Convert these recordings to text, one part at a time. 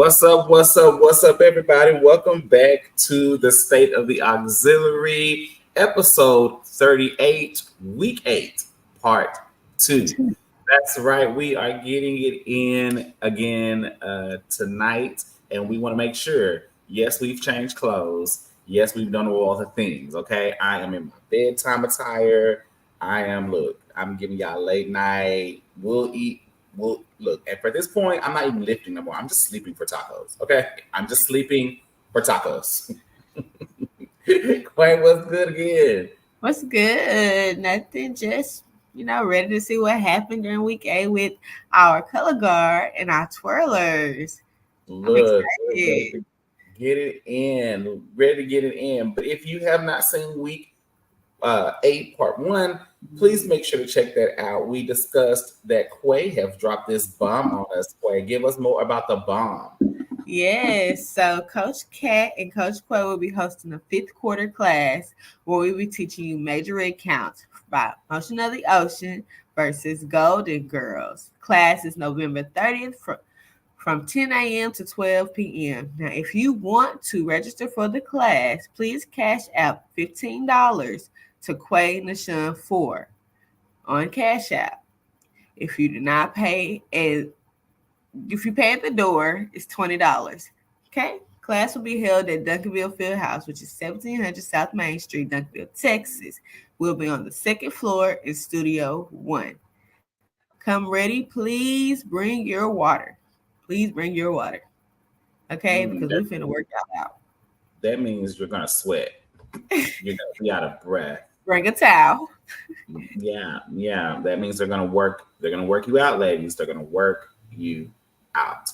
What's up? What's up? What's up, everybody? Welcome back to the State of the Auxiliary, episode 38, week 8, part 2. That's right. We are getting it in again tonight, and we want to make sure, yes, we've changed clothes. Yes, we've done all the things, okay? I am in my bedtime attire. I'm giving y'all late night. We'll look, and for this point, I'm not even lifting no more. I'm just sleeping for tacos, okay? I'm just sleeping for tacos. Quay, what's good again? What's good? Nothing, just, ready to see what happened during week 8 with our color guard and our twirlers. Look, ready to get it in. But if you have not seen week 8, part 1, please make sure to check that out. We discussed that Quay have dropped this bomb on us. Quay, give us more about the bomb. Yes, so Coach Kat and Coach Quay will be hosting a 5th quarter class where we'll be teaching you major red counts by Motion of the Ocean versus Golden Girls. Class is November 30th from 10 a.m. to 12 p.m. Now, if you want to register for the class, please cash out $15 to Quay Nashawn 4 on Cash App. If you do not pay, and if you pay at the door, it's $20. Okay? Class will be held at Duncanville Fieldhouse, which is 1700 South Main Street, Duncanville, Texas. We'll be on the 2nd floor in Studio 1. Come ready. Please bring your water. Please bring your water. Okay? Because we're finna work out. That means you're going to sweat. You're going to be out of breath. Bring a towel. Yeah. That means they're gonna work you out, ladies. They're gonna work you out.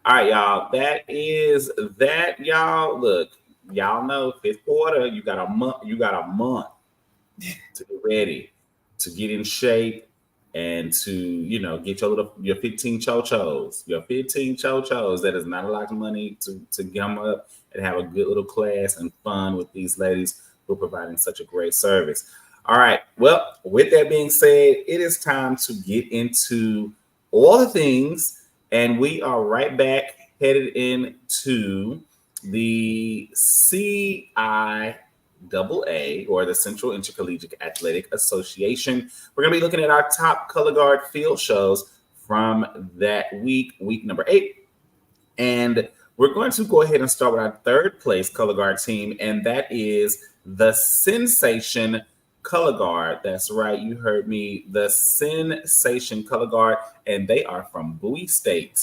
All right, y'all. That is that, y'all. Look, y'all know 5th quarter. You got a month to get ready, to get in shape, and to get your 15 chochos. Your 15 chochos. That is not a lot of money to gum up and have a good little class and fun with these ladies who are providing such a great service. All right. Well, with that being said, it is time to get into all the things, and we are right back headed into the CIAA, or the Central Intercollegiate Athletic Association. We're going to be looking at our top color guard field shows from that week number 8. And we're going to go ahead and start with our 3rd place color guard team, and that is the Sensation Color Guard. That's right, you heard me. The Sensation Color Guard, and they are from Bowie State.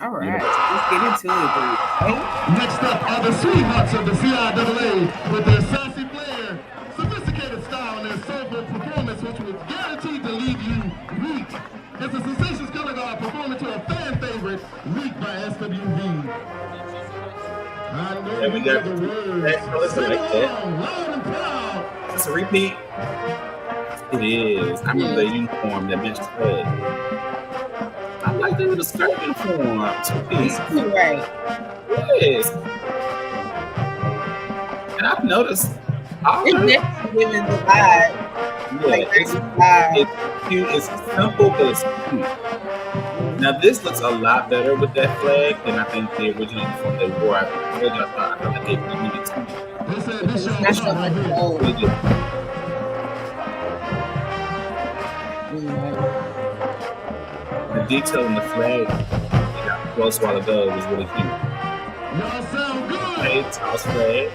All right, let's get into it, Bowie. Next up are the sweethearts of the CIAA with their sassy flair, sophisticated style, and their soulful performance, which was guaranteed to leave you weak. It's the Sensations Color Guard performing to a fan favorite, Weak by SWV. And we got loud and proud. It's a repeat. It is. I remember the uniform that matched the red. I like the skirt uniform. 2-piece. Right. Yes. And I've noticed. It's definitely giving the vibe. Yeah, it's cute. It's simple, but it's cute. Now this looks a lot better with that flag than I think the original uniform they wore. I thought like they needed to. The detail in the flag they got close a while ago was really cute. Y'all sound good. Hey, toss flag.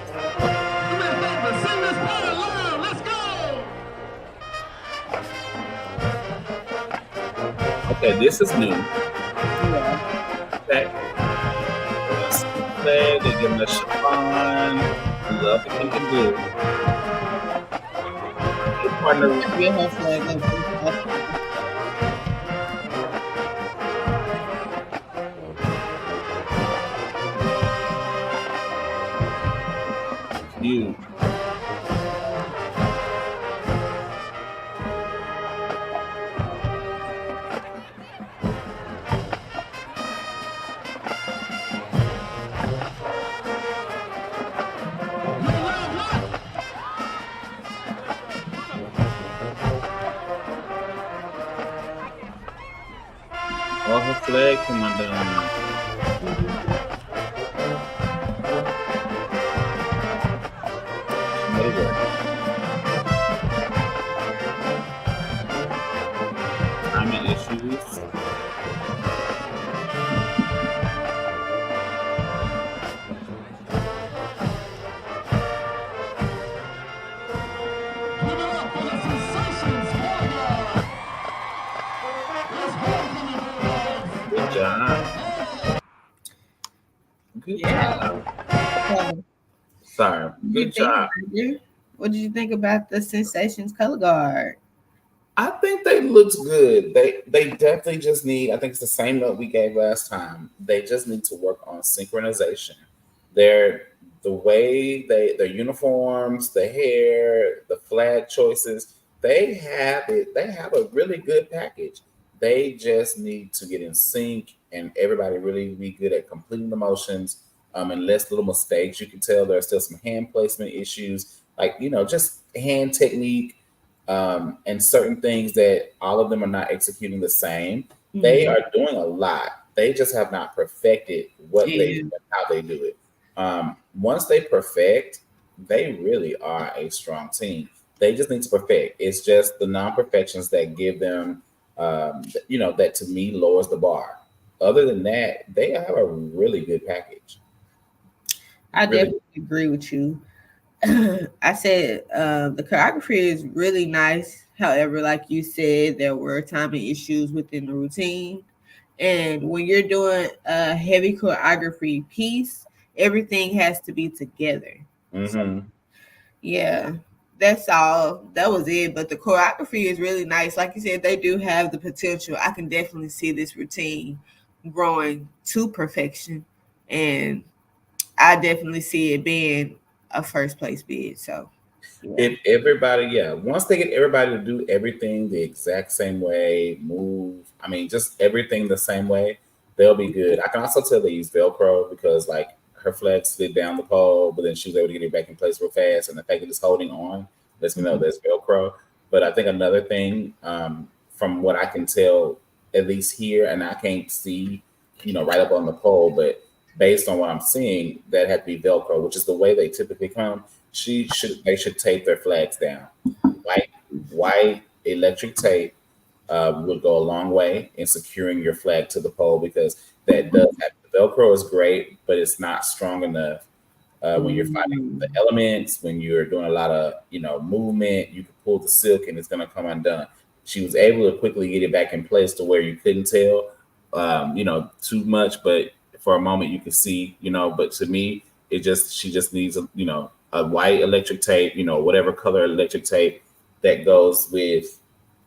Sing this part loud. Let's go. Okay, this is new. Yeah. Okay. Flag, they give them a chiffon. Love the pink and blue. Cute. Oh, her flag come on down. It'll work. Timing issues. Give it up for the sensations, Bulldogs. It's homecoming, Bulldogs. Good job. Good job. So, Sorry. Good job. What did you think about the Sensations color guard? I think they looked good. They definitely just need, I think it's the same note we gave last time. They just need to work on synchronization. The way their uniforms, the hair, the flag choices, they have it. They have a really good package. They just need to get in sync and everybody really be good at completing the motions. And less little mistakes. You can tell there are still some hand placement issues, like just hand technique. And certain things that all of them are not executing the same. Mm-hmm. They are doing a lot. They just have not perfected what they do and how they do it. Once they perfect, they really are a strong team. They just need to perfect. It's just the non-perfections that give them, that to me lowers the bar. Other than that, they have a really good package. I definitely agree with you. I said the choreography is really nice. However, like you said, there were timing issues within the routine. And when you're doing a heavy choreography piece, everything has to be together. Mm-hmm. So, yeah, that's all. That was it. But the choreography is really nice. Like you said, they do have the potential. I can definitely see this routine growing to perfection. And I definitely see it being a first place bid. So if everybody, once they get everybody to do everything the exact same way, just everything the same way, they'll be good. I can also tell they use Velcro because like her flag slid down the pole, but then she was able to get it back in place real fast. And the fact that it's holding on lets me know there's Velcro. But I think another thing, from what I can tell, at least here, and I can't see, right up on the pole, but based on what I'm seeing, that had to be Velcro, which is the way they typically come. They should tape their flags down. White electric tape would go a long way in securing your flag to the pole because that does have Velcro is great, but it's not strong enough when you're fighting the elements, when you're doing a lot of movement. You can pull the silk and it's going to come undone. She was able to quickly get it back in place to where you couldn't tell too much, but for a moment you could see, but to me, she just needs a white electric tape, whatever color electric tape that goes with,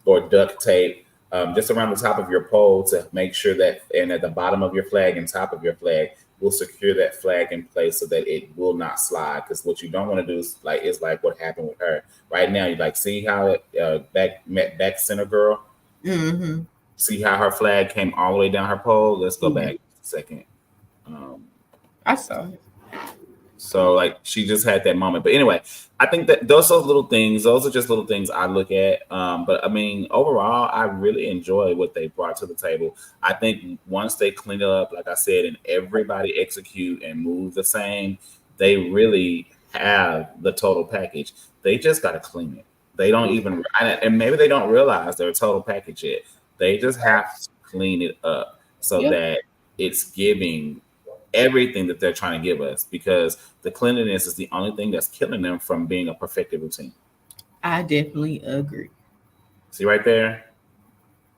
or duct tape, just around the top of your pole to make sure that, and at the bottom of your flag and top of your flag, will secure that flag in place so that it will not slide. Because what you don't want to do is like what happened with her right now. You see how back center girl. Mm-hmm. See how her flag came all the way down her pole. Let's go back a second. I saw it. So she just had that moment. But anyway, I think that those are little things. Those are just little things I look at. But overall, I really enjoy what they brought to the table. I think once they clean it up, like I said, and everybody execute and move the same, they really have the total package. They just got to clean it. They don't even, and maybe they don't realize their total package yet. They just have to clean it up so that it's giving everything that they're trying to give us, because the cleanliness is the only thing that's killing them from being a perfected routine. I definitely agree. See right there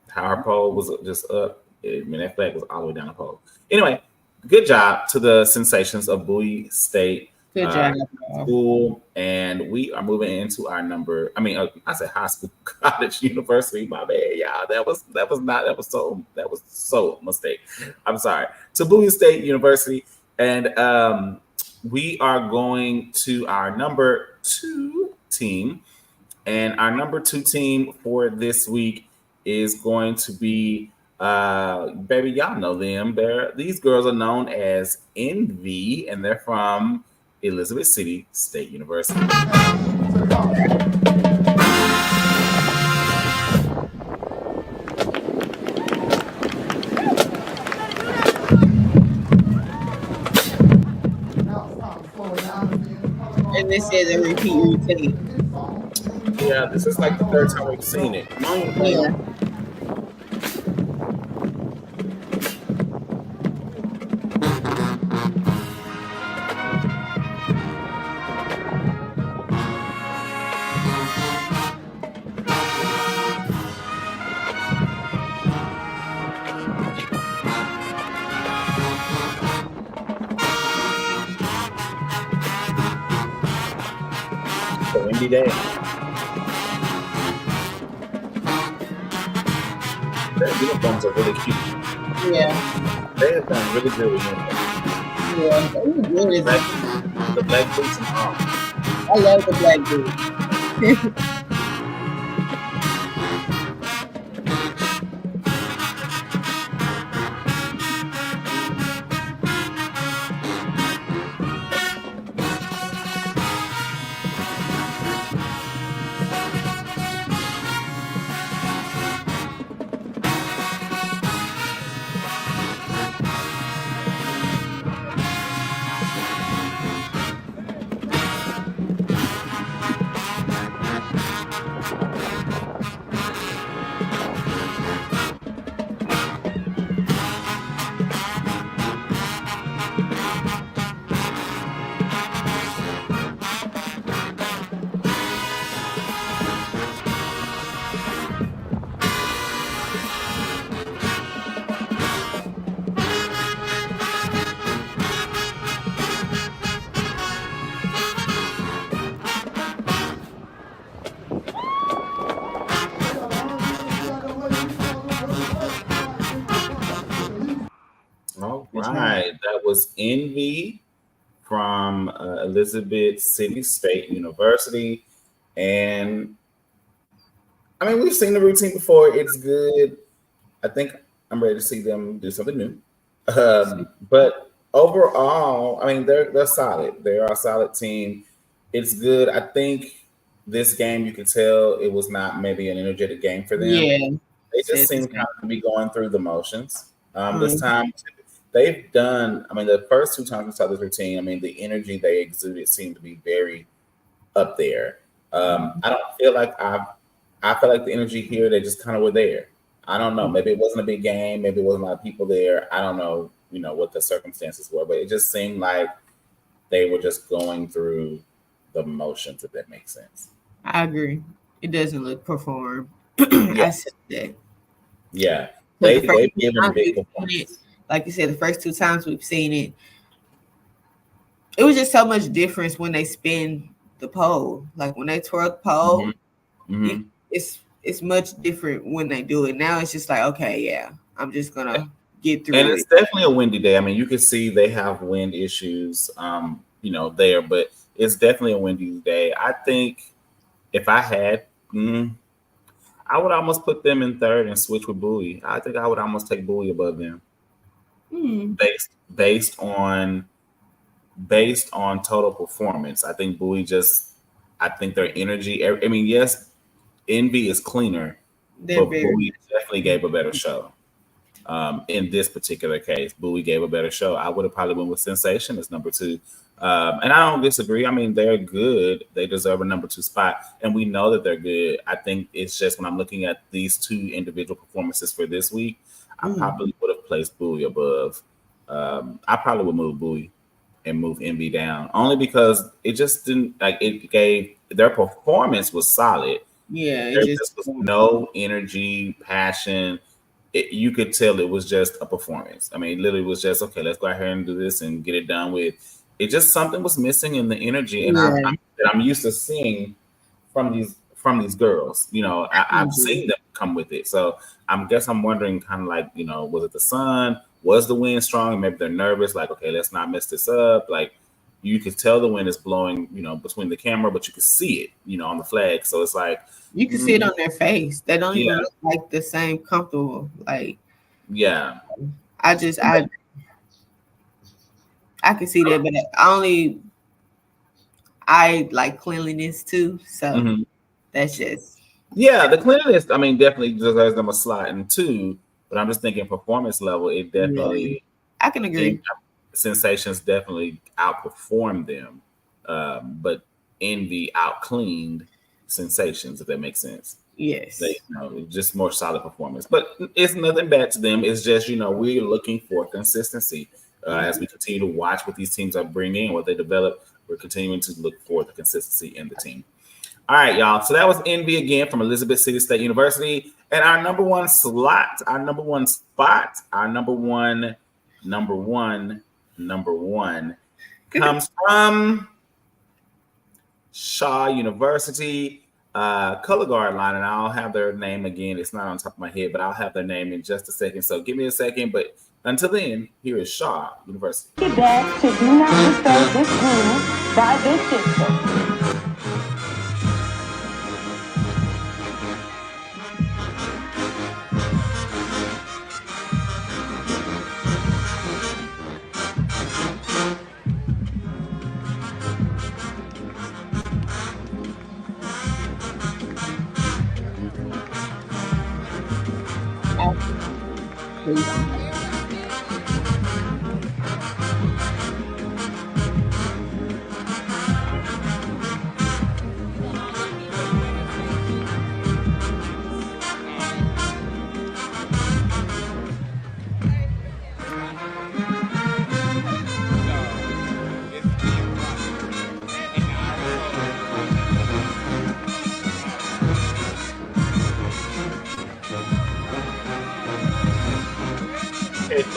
how her pole was just up. That flag was all the way down the pole. Anyway, good job to the Sensations of Bowie State. Good job. School, and we are moving into our number. I said high school, college, university. My bad, y'all. That was so mistake. I'm sorry. To Bowie State University, and we are going to our number 2 team, and our number 2 team for this week is going to be, baby, y'all know them. These girls are known as Envy, and they're from Elizabeth City State University. and this is a repeat routine. Yeah, this is like the third time we've seen it. Come on, Yeah. It's a windy day. Their uniforms are really cute. Yeah. They have done really good with uniforms. Yeah. It is. The black boots and all. I love the black dude. All right, that was Envy from Elizabeth City State University, and I mean we've seen the routine before. It's good. I think I'm ready to see them do something new. But overall, I mean they're solid. They are a solid team. It's good. I think this game you could tell it was not maybe an energetic game for them. Yeah. They just seem kind of to be going through the motions. This time they've done, I mean, the first two times we saw this routine, I mean, the energy they exuded seemed to be very up there. I don't feel like I feel like the energy here, they just kind of were there. I don't know. Maybe it wasn't a big game. Maybe it wasn't a lot of people there. I don't know, what the circumstances were, but it just seemed like they were just going through the motions, if that makes sense. I agree. It doesn't look performed. Yeah. I said that. Yeah. But They've given big performance. Like you said, the first two times we've seen it, it was just so much difference when they spin the pole. Like when they twirl the pole, it's much different when they do it. Now it's just like, okay, yeah, I'm just gonna get through and it. it's definitely a windy day. I mean, you can see they have wind issues, there, but it's definitely a windy day. I think if I had, I would almost put them in third and switch with Bowie. I think I would almost take Bowie above them, based on total performance. I think Bowie I think their energy. I mean, yes, Envy is cleaner, but Bowie definitely gave a better show. In this particular case, Bowie gave a better show. I would have probably went with Sensation as number 2. And I don't disagree. I mean, they're good. They deserve a number 2 spot. And we know that they're good. I think it's just when I'm looking at these two individual performances for this week, I probably would have placed Bowie above. I probably would move Bowie and move Envy down. Only because it just didn't, it gave, their performance was solid. Yeah. There just was no energy, passion. You could tell it was just a performance. I mean, it literally was just, okay, let's go ahead and do this and get it done with. It just, something was missing in the energy, and I'm used to seeing from these girls. I've seen them come with it. So I'm wondering, kind of like, was it the sun? Was the wind strong? Maybe they're nervous. Like, okay, let's not mess this up. Like, you could tell the wind is blowing, between the camera, but you could see it, on the flag. So it's like you can see it on their face. They don't even look like the same comfortable. Like, I can see that, but I like cleanliness too. So that's just the cleanliness. I mean, definitely deserves them a slot in 2. But I'm just thinking performance level. It definitely. I can agree. Sensations definitely outperformed them, but Envy out cleaned Sensations, if that makes sense. Yes. They, just more solid performance. But it's nothing bad to them. It's just, we're looking for consistency. As we continue to watch what these teams are bringing, what they develop, we're continuing to look for the consistency in the team. All right, y'all. So that was Envy again from Elizabeth City State University. And our number one slot, our number one spot, our number one comes from Shaw University. Color guard line, and I'll have their name again. It's not on top of my head, but I'll have their name in just a second. So give me a second. But until then, here is Shaw University. Best to do not disturb this room by this system.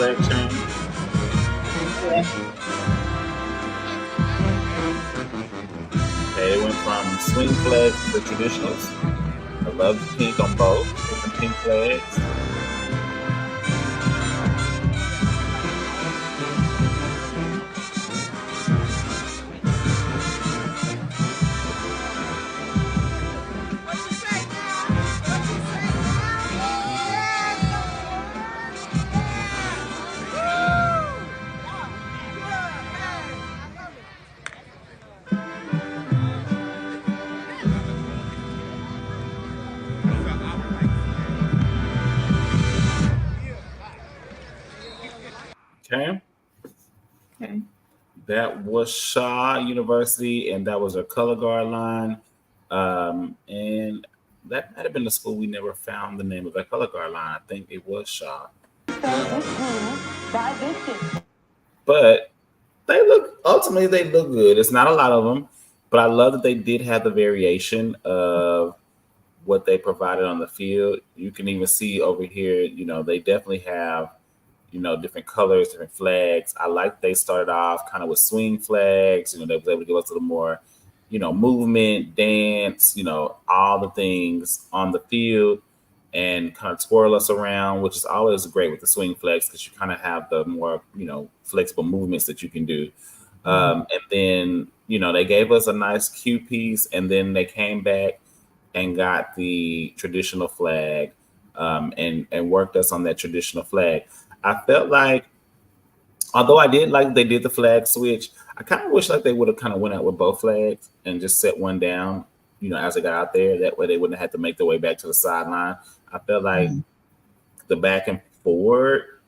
Flag change. Okay, it went from swing flags to traditionals. I love the pink on both. Different pink flags. Okay. That was Shaw University, and that was a color guard line. And that might have been the school we never found the name of that color guard line. I think it was Shaw. But they look good. It's not a lot of them, but I love that they did have the variation of what they provided on the field. You can even see over here, they definitely have different colors, different flags. I like they started off kind of with swing flags. They was able to give us a little more, movement, dance, all the things on the field and kind of twirl us around, which is always great with the swing flags because you kind of have the more, flexible movements that you can do. And then, they gave us a nice cue piece, and then they came back and got the traditional flag and worked us on that traditional flag. I felt like, although I did like they did the flag switch, I kind of wish like they would have kind of went out with both flags and just set one down, as they got out there. That way they wouldn't have to make their way back to the sideline. I felt like the back and forward,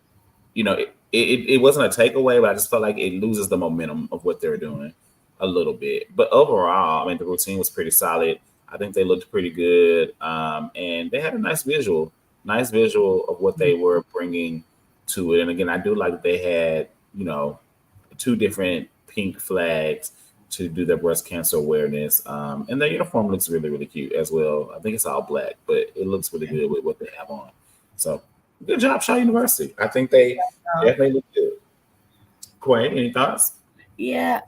it wasn't a takeaway, but I just felt like it loses the momentum of what they're doing a little bit. But overall, I mean, the routine was pretty solid. I think they looked pretty good. And they had a nice visual of what they were bringing to it. And again, I do like that they had, 2 different pink flags to do their breast cancer awareness. And their uniform looks really, really cute as well. I think it's all black, but it looks really good with what they have on. So good job, Shaw University. I think they definitely look good. Quay, any thoughts? Yeah,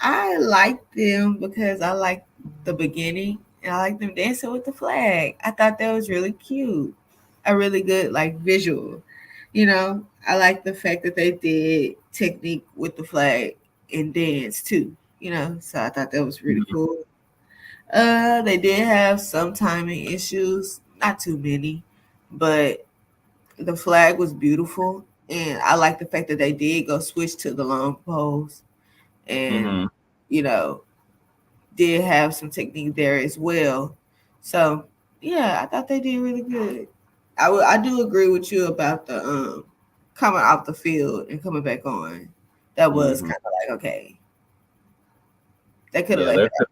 I like them because I like the beginning and I like them dancing with the flag. I thought that was really cute. A really good visual. I like the fact that they did technique with the flag and dance too. So I thought that was really cool. They did have some timing issues, not too many, but the flag was beautiful. And I like the fact that they did go switch to the long pose and, did have some technique there as well. So, yeah, I thought they did really good. I do agree with you about the coming off the field and coming back on. That was kind of like, okay. They could have Yeah, left it.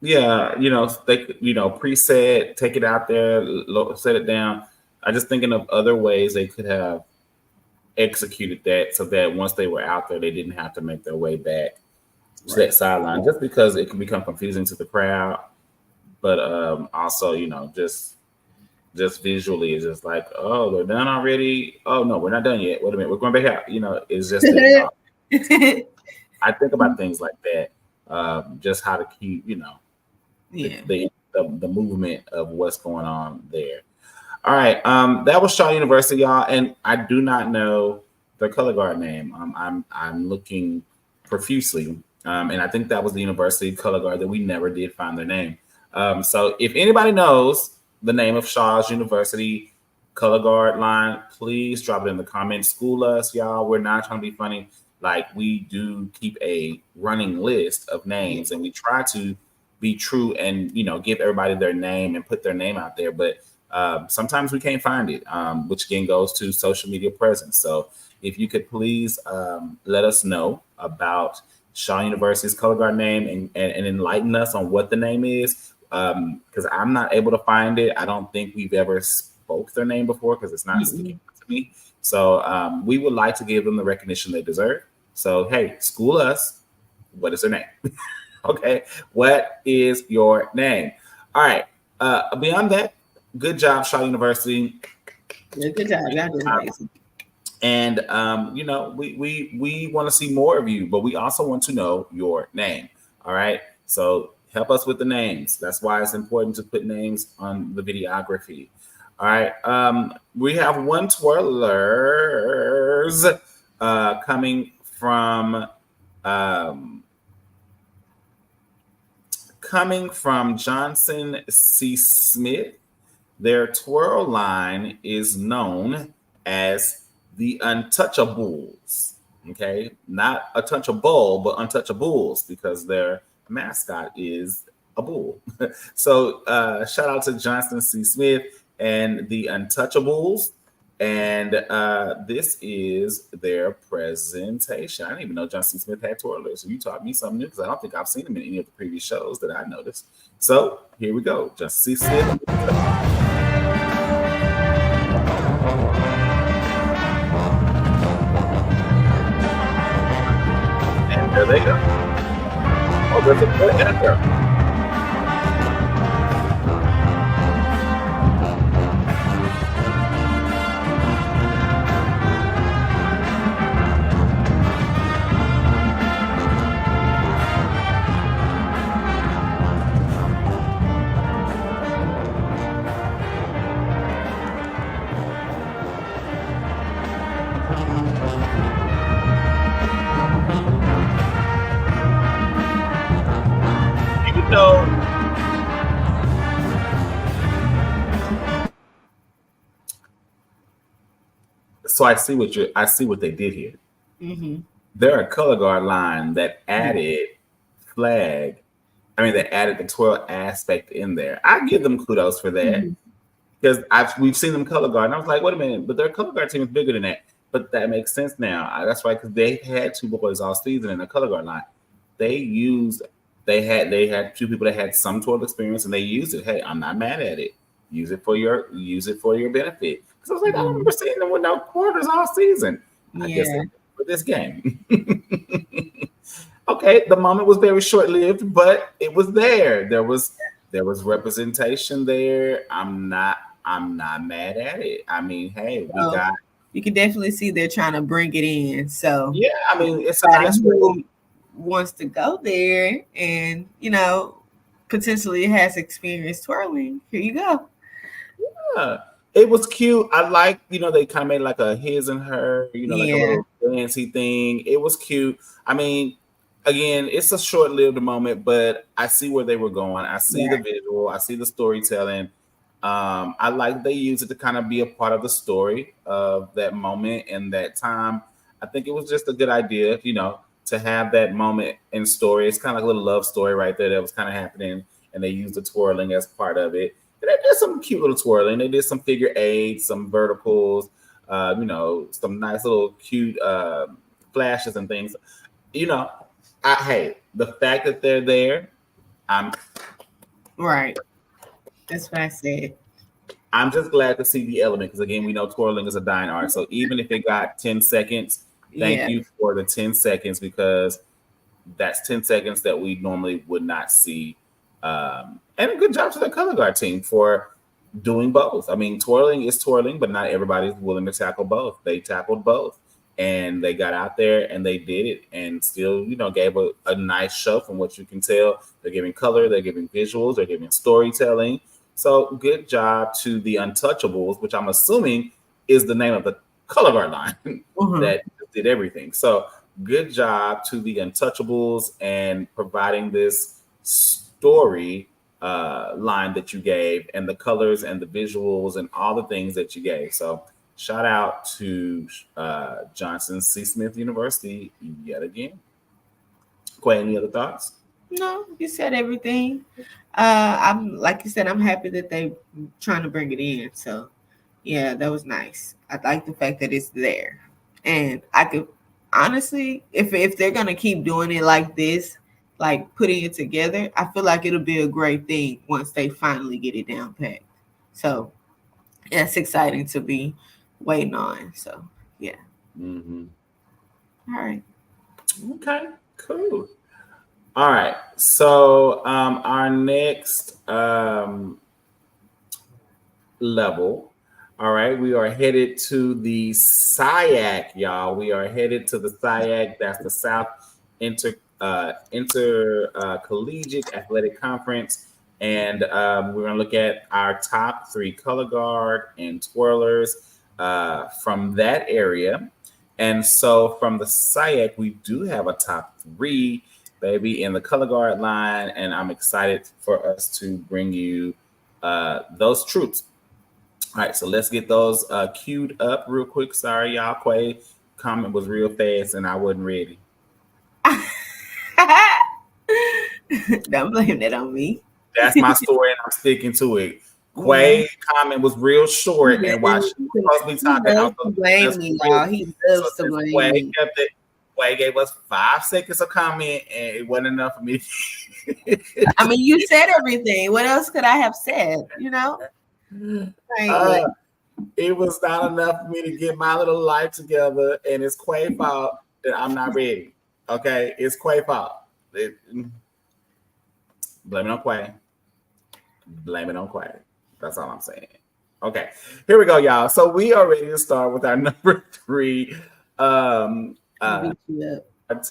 yeah, they could, preset, take it out there, set it down. I just thinking of other ways they could have executed that so that once they were out there, they didn't have to make their way back to that sideline, just because it can become confusing to the crowd. But also, just visually, it's just like, oh, they're done already. Oh no, we're not done yet. Wait a minute, we're going back out. It's just that, I think about things like that, just how to keep, Yeah. the movement of what's going on there. All right, that was Shaw University, y'all, and I do not know their color guard name. I'm looking profusely, and I think that was the university color guard that we never did find their name. So if anybody knows the name of Shaw's University color guard line, please drop it in the comments. School us, y'all. We're not trying to be funny. Like, we do keep a running list of names, and we try to be true and give everybody their name and put their name out there, but sometimes we can't find it, which again goes to social media presence. So if you could please let us know about Shaw University's color guard name and enlighten us on what the name is, because I'm not able to find it. I don't think we've ever spoke their name before because it's not sticking to me. So we would like to give them the recognition they deserve. So hey, school us. What is their name? Okay, what is your name? All right. Beyond that, good job, Shaw University. Yeah, good job. Y'all doing amazing. And we want to see more of you, but we also want to know your name. All right. So help us with the names. That's why it's important to put names on the videography. All right. We have one twirlers coming from Johnson C. Smith. Their twirl line is known as the Untouchables. Okay, not untouchable, but Untouchables, because their mascot is a bull. So shout out to Johnson C. Smith and the Untouchables. And this is their presentation. I didn't even know Johnson Smith had twirlers. So you taught me something new, because I don't think I've seen him in any of the previous shows that I noticed. So here we go. Johnson C. Smith. And there they go. Oh, there's a good editor. So I see what they did here. Mm-hmm. They're a color guard line that added flag. I mean, they added the twirl aspect in there. I give them kudos for that, because we've seen them color guard, and I was like, wait a minute, but their color guard team is bigger than that. But that makes sense now. That's right, because they had two boys all season in the color guard line. They had two people that had some twirl experience, and they used it. Hey, I'm not mad at it. Use it for your benefit. Because I was like, I don't remember seeing them with no quarters all season. I guess for this game. Okay, the moment was very short-lived, but it was there. There was representation there. I'm not mad at it. I mean, hey, you can definitely see they're trying to bring it in. So yeah, I mean, it's a nice way. Wants to go there and potentially has experience twirling. Here you go. Yeah, it was cute. I like, they kind of made like a his and her, like a little fancy thing. It was cute. I mean, again, it's a short-lived moment, but I see where they were going. I see the visual. I see the storytelling. I like they use it to kind of be a part of the story of that moment and that time. I think it was just a good idea, to have that moment in story. It's kind of like a little love story right there that was kind of happening, and they used the twirling as part of it. And they did some cute little twirling. They did some figure eights, some verticals, some nice little cute flashes and things. Hey, the fact that they're there, I'm Right. That's what I said. I'm just glad to see the element because again, we know twirling is a dying art. So even if it got 10 seconds, thank you for the 10 seconds because that's 10 seconds that we normally would not see. And a good job to the color guard team for doing both. I mean, twirling is twirling, but not everybody's willing to tackle both. They tackled both and they got out there and they did it and still, gave a nice show from what you can tell. They're giving color, they're giving visuals, they're giving storytelling. So good job to the Untouchables, which I'm assuming is the name of the color guard line that did everything. So good job to the Untouchables and providing this story line that you gave and the colors and the visuals and all the things that you gave. So shout out to Johnson C. Smith University yet again. Quay, any other thoughts? No, you said everything. I'm like you said, I'm happy that they trying to bring it in. So yeah, that was nice. I like the fact that it's there. And I could honestly, if they're gonna keep doing it like this, like putting it together, I feel like it'll be a great thing once they finally get it down packed. So yeah, it's exciting to be waiting on. So yeah. All right. Okay, cool. All right. So our next level. All right, we are headed to the SIAC, y'all. We are headed to the SIAC. That's the South Intercollegiate Athletic Conference. And we're going to look at our top 3 color guard and twirlers from that area. And so from the SIAC, we do have a top 3, baby, in the color guard line. And I'm excited for us to bring you those troops. All right, so let's get those queued up real quick. Sorry, y'all. Quay comment was real fast and I wasn't ready. Don't blame that on me. That's my story and I'm sticking to it. Quay comment was real short and while she was supposed to be talking, he loves to blame me, y'all. He loves to blame me. Quay gave us 5 seconds of comment and it wasn't enough for me. I mean, you said everything. What else could I have said? It was not enough for me to get my little life together, and it's Quay's fault that I'm not ready. Okay, it's Quay's fault. Blame it on Quay. Blame it on Quay. That's all I'm saying. Okay, here we go, y'all. So we are ready to start with our number 3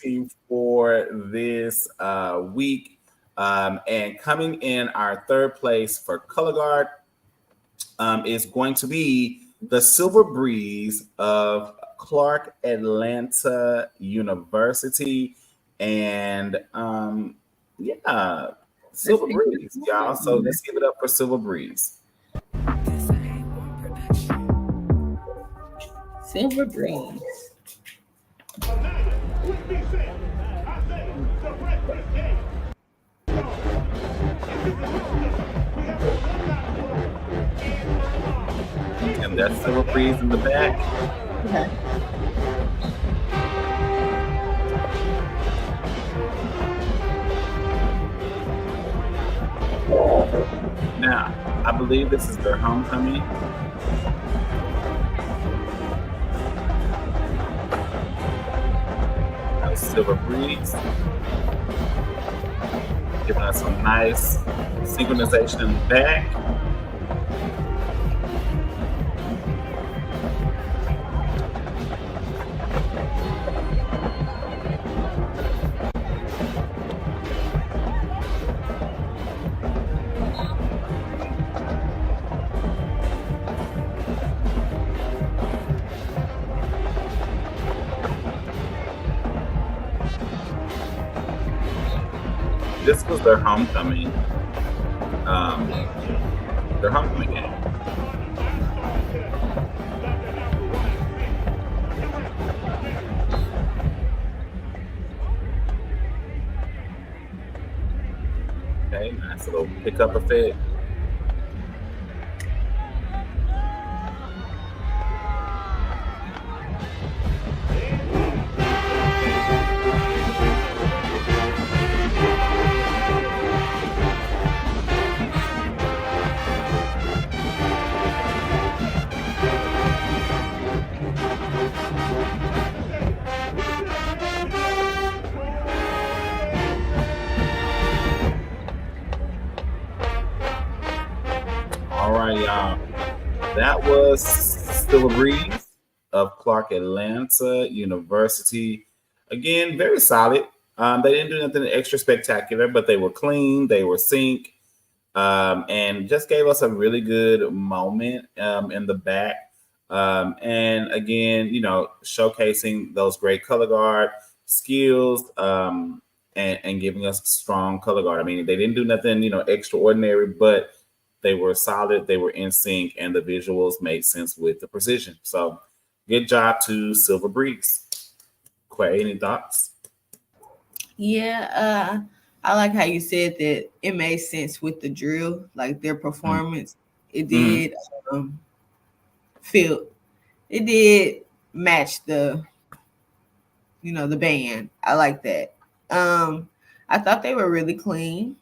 team for this week, and coming in our 3rd place for color guard. Is going to be the Silver Breeze of Clark Atlanta University. And Silver Breeze, y'all. So let's give it up for Silver Breeze. Silver Breeze. And that's Silver Breeze in the back. Okay. Now, I believe this is their homecoming. That's Silver Breeze. Giving us some nice synchronization in the back. This was their homecoming. Their homecoming game. Okay, nice little pickup effect. right, y'all. That was Silver Breeze of Clark Atlanta University. Again, very solid. They didn't do nothing extra spectacular, but they were clean. They were sync, and just gave us a really good moment in the back. And again, showcasing those great color guard skills and giving us strong color guard. I mean, they didn't do nothing, extraordinary, but they were solid, they were in sync, and the visuals made sense with the precision. So good job to Silver Breeze. Quay, any thoughts? Yeah, I like how you said that it made sense with the drill, like their performance. It did it did match the band. I like that. I thought they were really clean.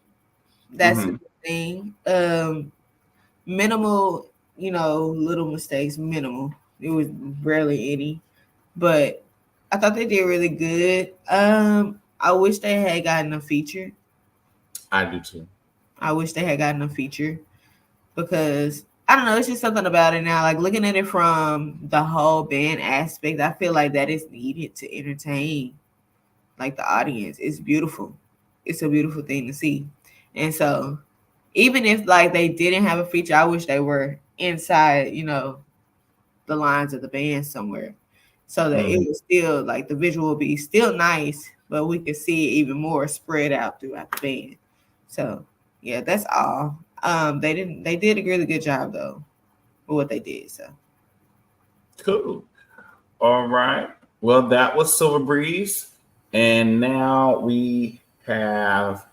That's a good thing. Minimal, little mistakes, minimal. It was barely any, but I thought they did really good. I wish they had gotten a feature. I do too. I wish they had gotten a feature because I don't know, it's just something about it now. Like looking at it from the whole band aspect, I feel like that is needed to entertain like the audience. It's beautiful. It's a beautiful thing to see. And so even if like they didn't have a feature, I wish they were inside, the lines of the band somewhere. So that it was still like the visual would be still nice, but we could see it even more spread out throughout the band. So yeah, that's all. They did a really good job though with what they did. So cool. All right. Well, that was Silver Breeze. And now we have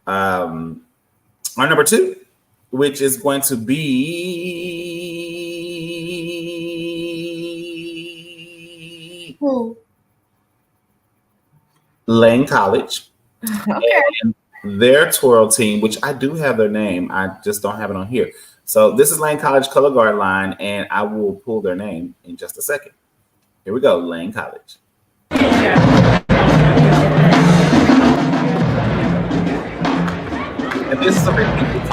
our number 2, which is going to be Lane College. okay. And their twirl team, which I do have their name, I just don't have it on here. So this is Lane College color guard line, and I will pull their name in just a second. Here we go, Lane College. And this is a repeat.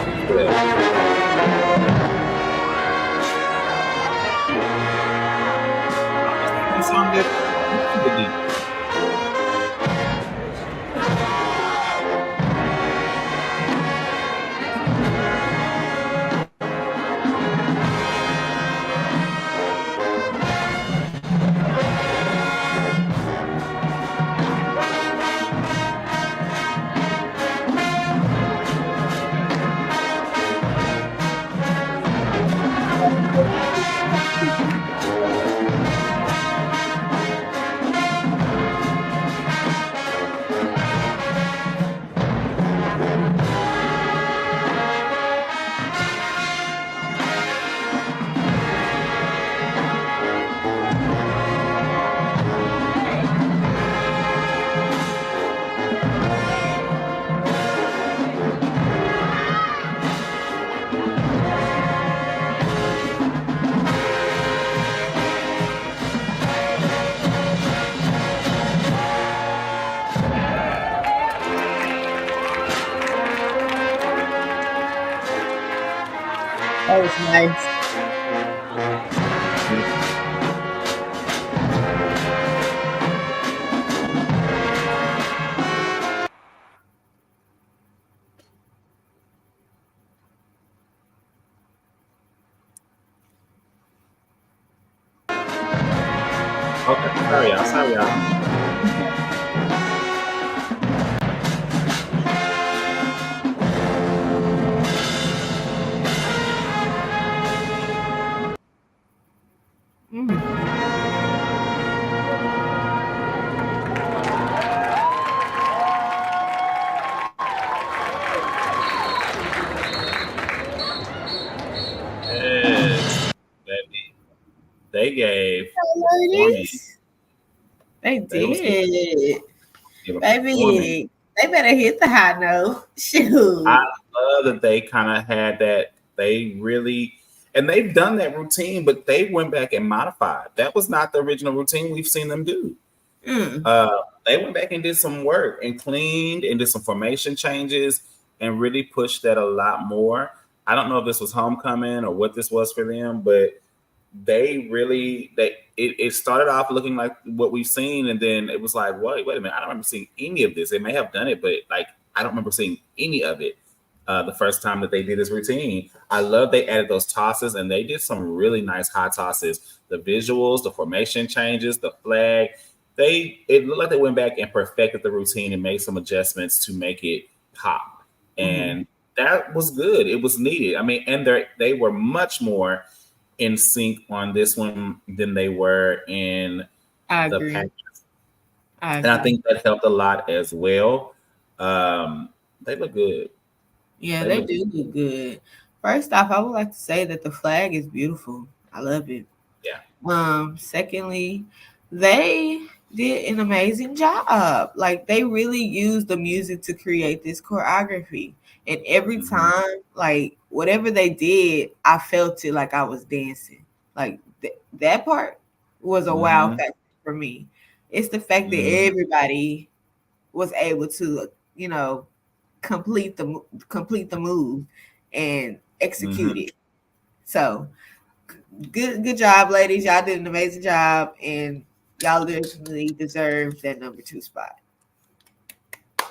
That was nice. Okay, sorry y'all. Yes, baby. They gave They did. They Baby, they better hit the high note. Shoot. I love that they kind of had that. They really, and they've done that routine, but they went back and modified. That was not the original routine we've seen them do. They went back and did some work and cleaned and did some formation changes and really pushed that a lot more. I don't know if this was homecoming or what this was for them, but it started off looking like what we've seen, and then it was like, wait a minute, I don't remember seeing any of this. They may have done it, but like I don't remember seeing any of it the first time that they did this routine. I love they added those tosses, and they did some really nice high tosses. The visuals, the formation changes, the flag. It looked like they went back and perfected the routine and made some adjustments to make it pop. And that was good. It was needed. I mean, and they were much more in sync on this one than they were in the package. And I think that helped a lot as well. They look good. Yeah, they do look good. First off, I would like to say that the flag is beautiful. I love it. Yeah. Secondly, they did an amazing job. Like they really used the music to create this choreography. And every time, like whatever they did, I felt it like I was dancing. Like that part was a wow factor for me. It's the fact that everybody was able to, complete the move and execute it. So good job, ladies. Y'all did an amazing job, and y'all definitely deserve that number 2 spot.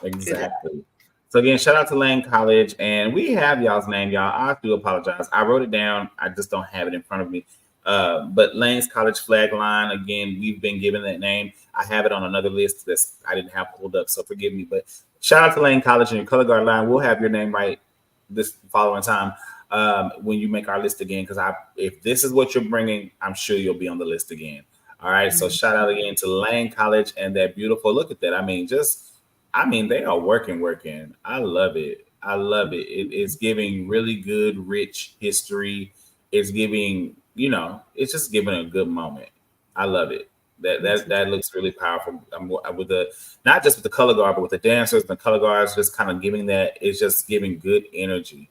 Exactly. So again, shout out to Lane College, and we have y'all's name, y'all. I do apologize. I wrote it down. I just don't have it in front of me. But Lane's College flag line, again, we've been given that name. I have it on another list that I didn't have pulled up, so forgive me. But shout out to Lane College and your color guard line. We'll have your name right this following time when you make our list again, because if this is what you're bringing, I'm sure you'll be on the list again. All right, so shout out again to Lane College and that beautiful, look at that. I mean, they are working. I love it. It's giving really good, rich history. It's giving, it's just giving a good moment. I love it. That looks really powerful. With not just with the color guard, but with the dancers and the color guards, just kind of giving that. It's just giving good energy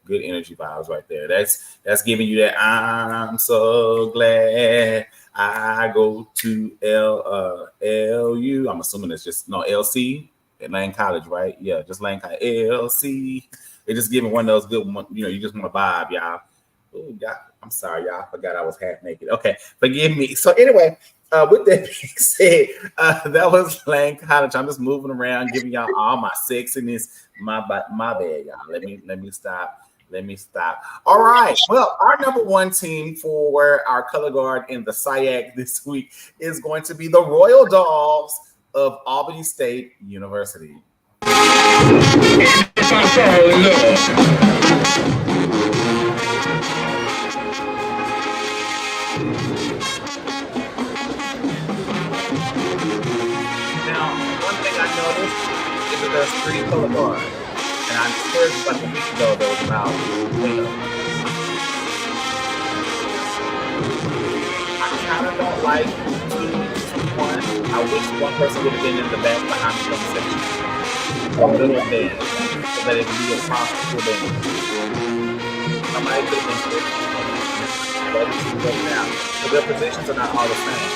vibes right there. That's giving you that. I'm so glad I go to LU. I'm assuming it's just LC. At Lane College, right? Yeah, just Lane College. LC. It's just giving one of those good, you just want to vibe, y'all. Oh, y'all. I'm sorry, y'all. I forgot I was half naked. Okay, forgive me. So anyway, with that being said, that was Lane College. I'm just moving around, giving y'all all my sexiness. My bad, y'all. Let me stop. All right. Well, our number 1 team for our color guard in the SIAC this week is going to be the Royal Dogs of Albany State University. Now, one thing I noticed is that there's 3 color guards, and I'm sure it's like a week ago there was about 20 of them. I kind of don't like 2-1. I wish one person would have been in the back behind the drum section. A little bit, so that it would be a possible thing. Somebody could have been 50, but it's too late now. So their positions are not all the same.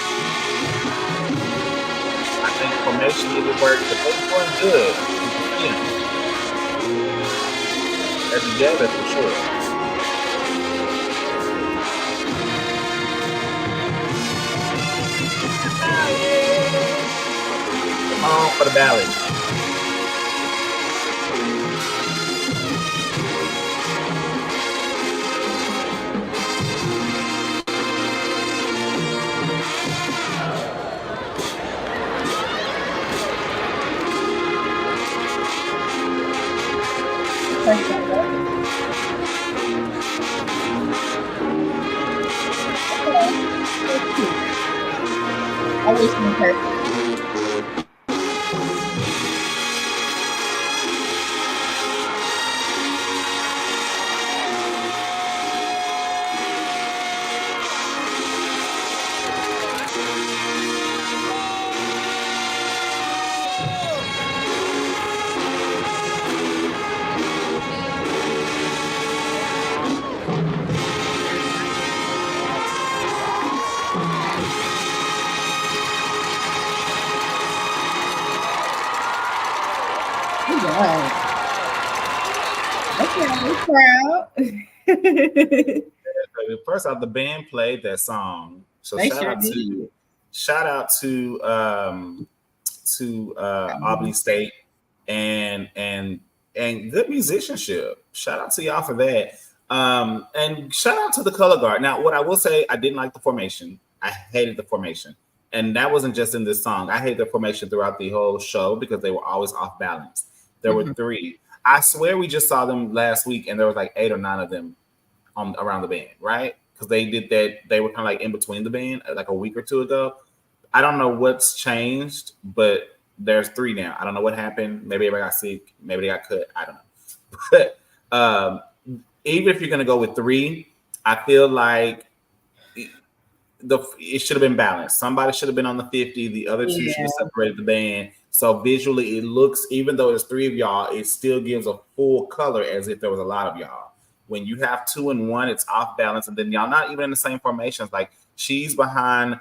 I think formation needed work, but they're doing good. They're together for sure. Come on for the ballad. I wish me perfect. Okay, proud. First off, the band played that song, so They shout sure out did. to Albany State and good musicianship. Shout out to y'all for that. And shout out to the color guard. Now, what I will say, I didn't like the formation. I hated the formation. And that wasn't just in this song. I hated the formation throughout the whole show because they were always off balance. There were 3. I swear we just saw them last week and there was like 8 or 9 of them around the band, right? Because they did that. They were kind of like in between the band like a week or 2 ago. I don't know what's changed, but there's 3 now. I don't know what happened. Maybe everybody got sick. Maybe they got cut. I don't know. But even if you're going to go with 3, I feel like it should have been balanced. Somebody should have been on the 50. The other 2 should have separated the band. So visually, it looks, even though there's 3 of y'all, it still gives a full color as if there was a lot of y'all. When you have 2 and 1, it's off balance. And then y'all not even in the same formations. Like she's behind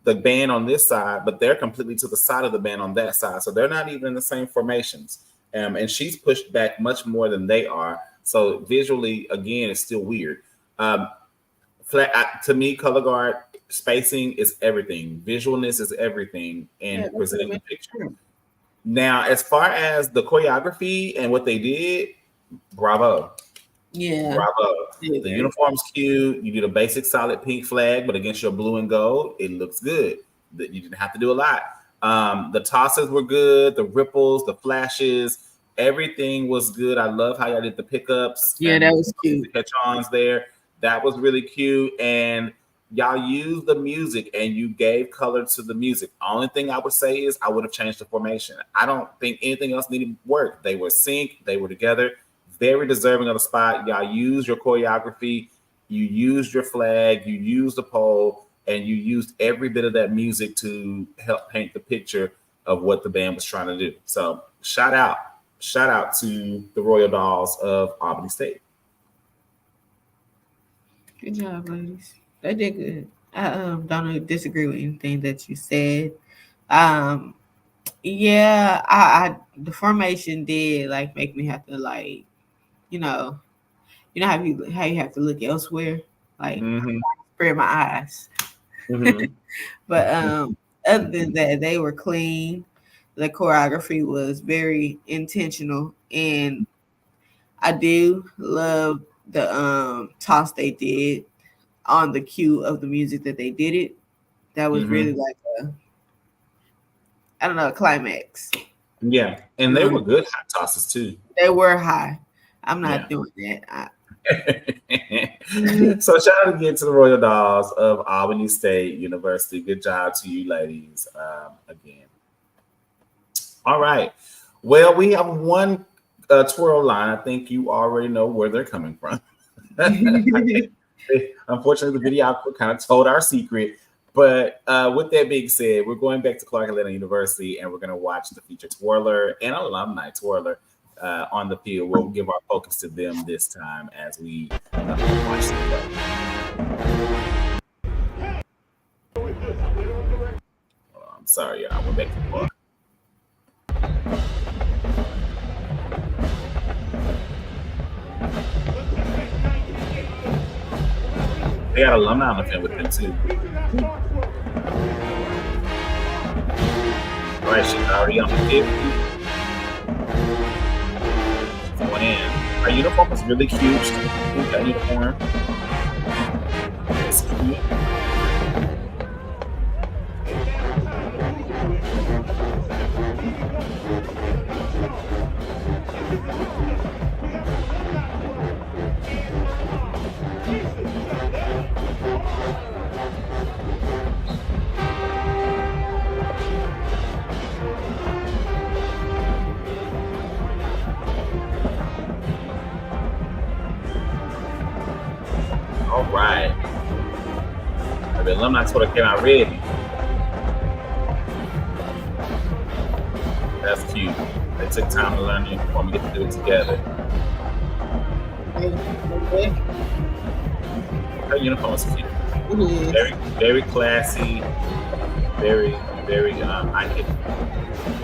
the band on this side, but they're completely to the side of the band on that side. So they're not even in the same formations. And she's pushed back much more than they are. So visually, again, it's still weird. To me, color guard spacing is everything. Visualness is everything in presenting the picture. Now, as far as the choreography and what they did, bravo. Yeah. Bravo. The uniform's cute. You did a basic solid pink flag, but against your blue and gold, it looks good. You didn't have to do a lot. The tosses were good. The ripples, the flashes, everything was good. I love how y'all did the pickups. Yeah, that was cute. The catch-ons there. That was really cute. And y'all used the music and you gave color to the music. Only thing I would say is I would have changed the formation. I don't think anything else needed work. They were synced. They were together. Very deserving of the spot. Y'all used your choreography. You used your flag. You used the pole. And you used every bit of that music to help paint the picture of what the band was trying to do. So shout out to the Royal Dolls of Albany State. Good job, ladies. They did good. I don't disagree with anything that you said. Yeah, I the formation did like make me have to like, you know how you have to look elsewhere, like spread my eyes. But other than that, they were clean. The choreography was very intentional, and I do love the toss they did on the cue of the music that they did it. That was really like a climax. Yeah, and they were good hot tosses too. They were high. I'm not doing that. So shout out again to the Royal Dolls of Albany State University. Good job to you ladies again. All right. Well, we have one twirl line. I think you already know where they're coming from. Unfortunately, the video kind of told our secret. But with that being said, we're going back to Clark Atlanta University and we're going to watch the feature twirler and alumni twirler on the field. We'll give our focus to them this time as we watch the play. Oh, I'm sorry, y'all. We're back to Clark. They got alumni on the field with them too. All right, she's already on the 50. She's going in. Our uniform is really cute. She's got that uniform. It's cute. All right. The alumni told her came out ready. That's cute. They took time to learn the uniform and get to do it together. Her uniform is cute. Very, very classy. Very very eye-catching.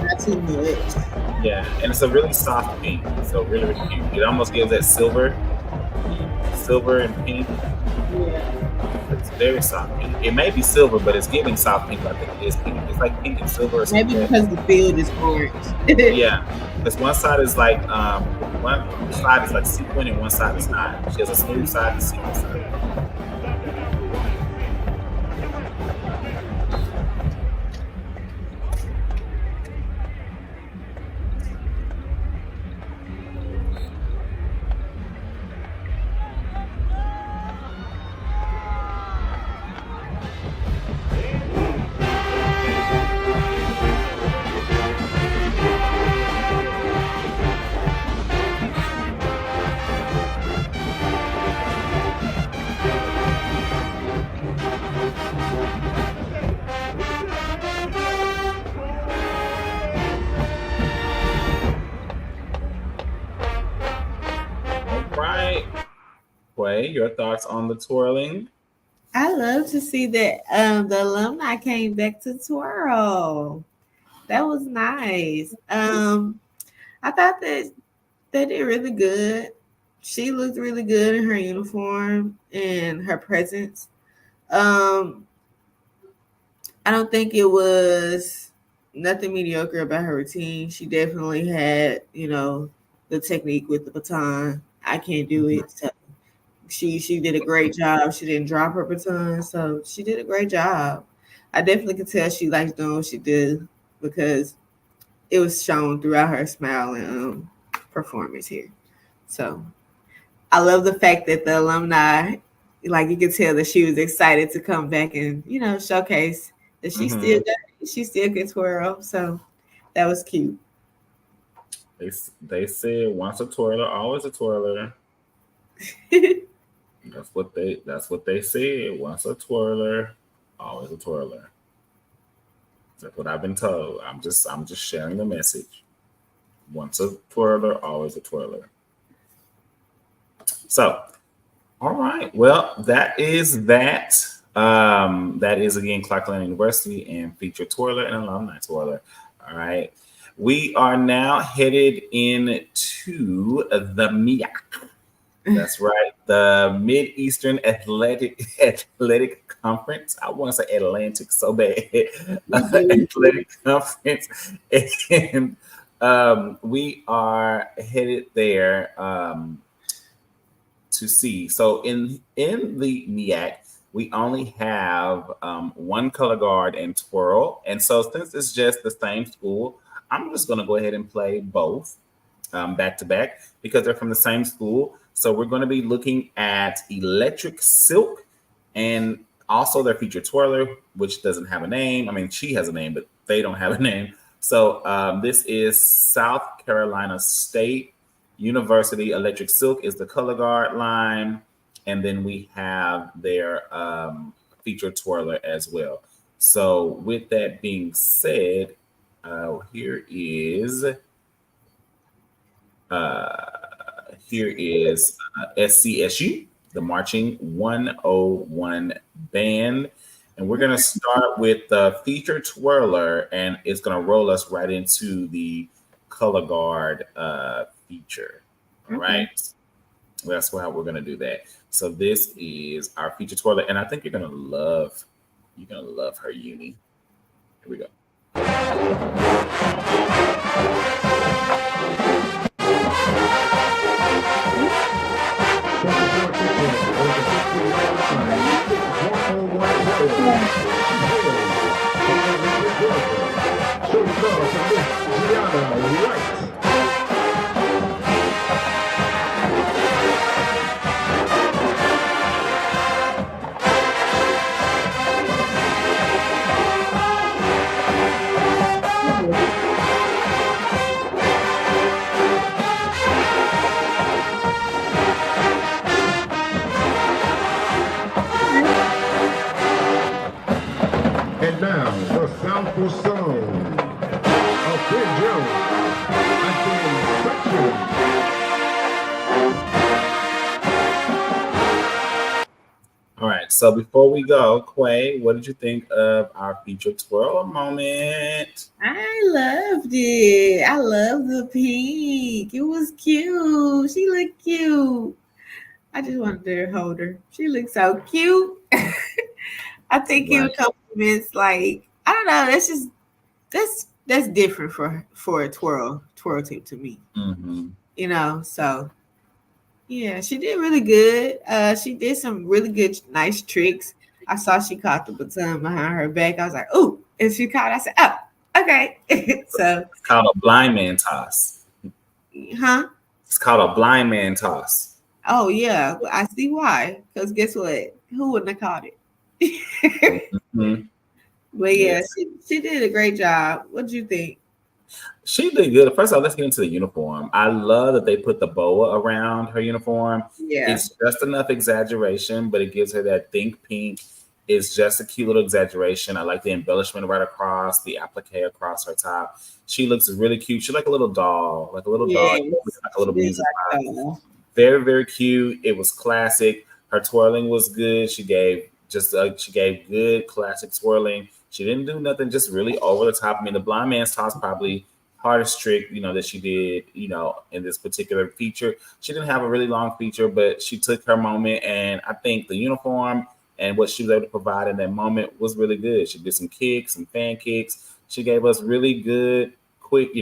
Not too much. Yeah, and it's a really soft pink, so really, really cute. It almost gives that silver and pink. Yeah. It's very soft pink. It may be silver, but it's giving soft pink. I think it is pink. It's like pink and silver or something. Maybe because the field is orange. Yeah, because one side is like sequin and one side is not. She has a smooth side and sequin side. Your thoughts on the twirling? I love to see that the alumni came back to twirl. That was nice. I thought that they did really good. She looked really good in her uniform and her presence. I don't think it was nothing mediocre about her routine. She definitely had, the technique with the baton. I can't do it. So she did a great job. She didn't drop her baton, so she did a great job. I definitely could tell she likes doing what she did because it was shown throughout her smile and performance here. So I love the fact that the alumni, like you could tell that she was excited to come back and showcase that she still can twirl. So that was cute. They said once a twirler, always a twirler. That's what they said. Once a twirler, always a twirler. That's what I've been told. I'm just sharing the message. Once a twirler, always a twirler. So, all right. Well, that is that. That is again Clark-Atlanta University and featured twirler and alumni twirler. All right. We are now headed into the MEAC. That's right. The Mid-Eastern Athletic Conference. I want to say Atlantic so bad. Athletic Conference. And we are headed there to see. So in the MEAC, we only have one color guard and twirl. And so since it's just the same school, I'm just going to go ahead and play both back to back because they're from the same school. So we're going to be looking at Electric Silk and also their featured twirler, which doesn't have a name. I mean, she has a name, but they don't have a name. So this is South Carolina State University. Electric Silk is the color guard line. And then we have their featured twirler as well. So with that being said, here is SCSU, the Marching 101 Band. And we're going to start with the featured twirler, and it's going to roll us right into the color guard feature. All right. That's how we're going to do that. So this is our featured twirler, and I think you're going to love her uni. Here we go. And now, the Southful Soul of Ben Jones. So before we go, Quay, what did you think of our featured twirl moment? I loved it. I love the pink. It was cute. She looked cute. I just wanted to hold her. She looked so cute. I think Right. it compliments like I don't know. That's just that's different for a twirl tip to me. Mm-hmm. You know, so yeah, she did really good. She did some really good, nice tricks. I saw she caught the baton behind her back. I was like, "Ooh!" And she caught. I said, "Oh, okay." So, It's called a blind man toss. huh? It's called a blind man toss. Oh yeah, I see why. Because guess what? Who wouldn't have caught it? Mm-hmm. But yeah, Yes. she did a great job. What do you think? She did good. First of all, let's get into the uniform. I love that they put the boa around her uniform. Yeah, It's just enough exaggeration, but it gives her that think pink. It's just a cute little exaggeration. I like the embellishment right across, the applique across her top. She looks really cute. She's like a little doll, like a little doll, yes, like a she little did music like box. that. Very, very cute. It was classic. Her twirling was good. She gave good classic twirling. She didn't do nothing just really over the top. I mean, the blind man's toss probably hardest trick, that she did, in this particular feature. She didn't have a really long feature, but she took her moment, and I think the uniform and what she was able to provide in that moment was really good. She did some kicks, some fan kicks. She gave us really good, quick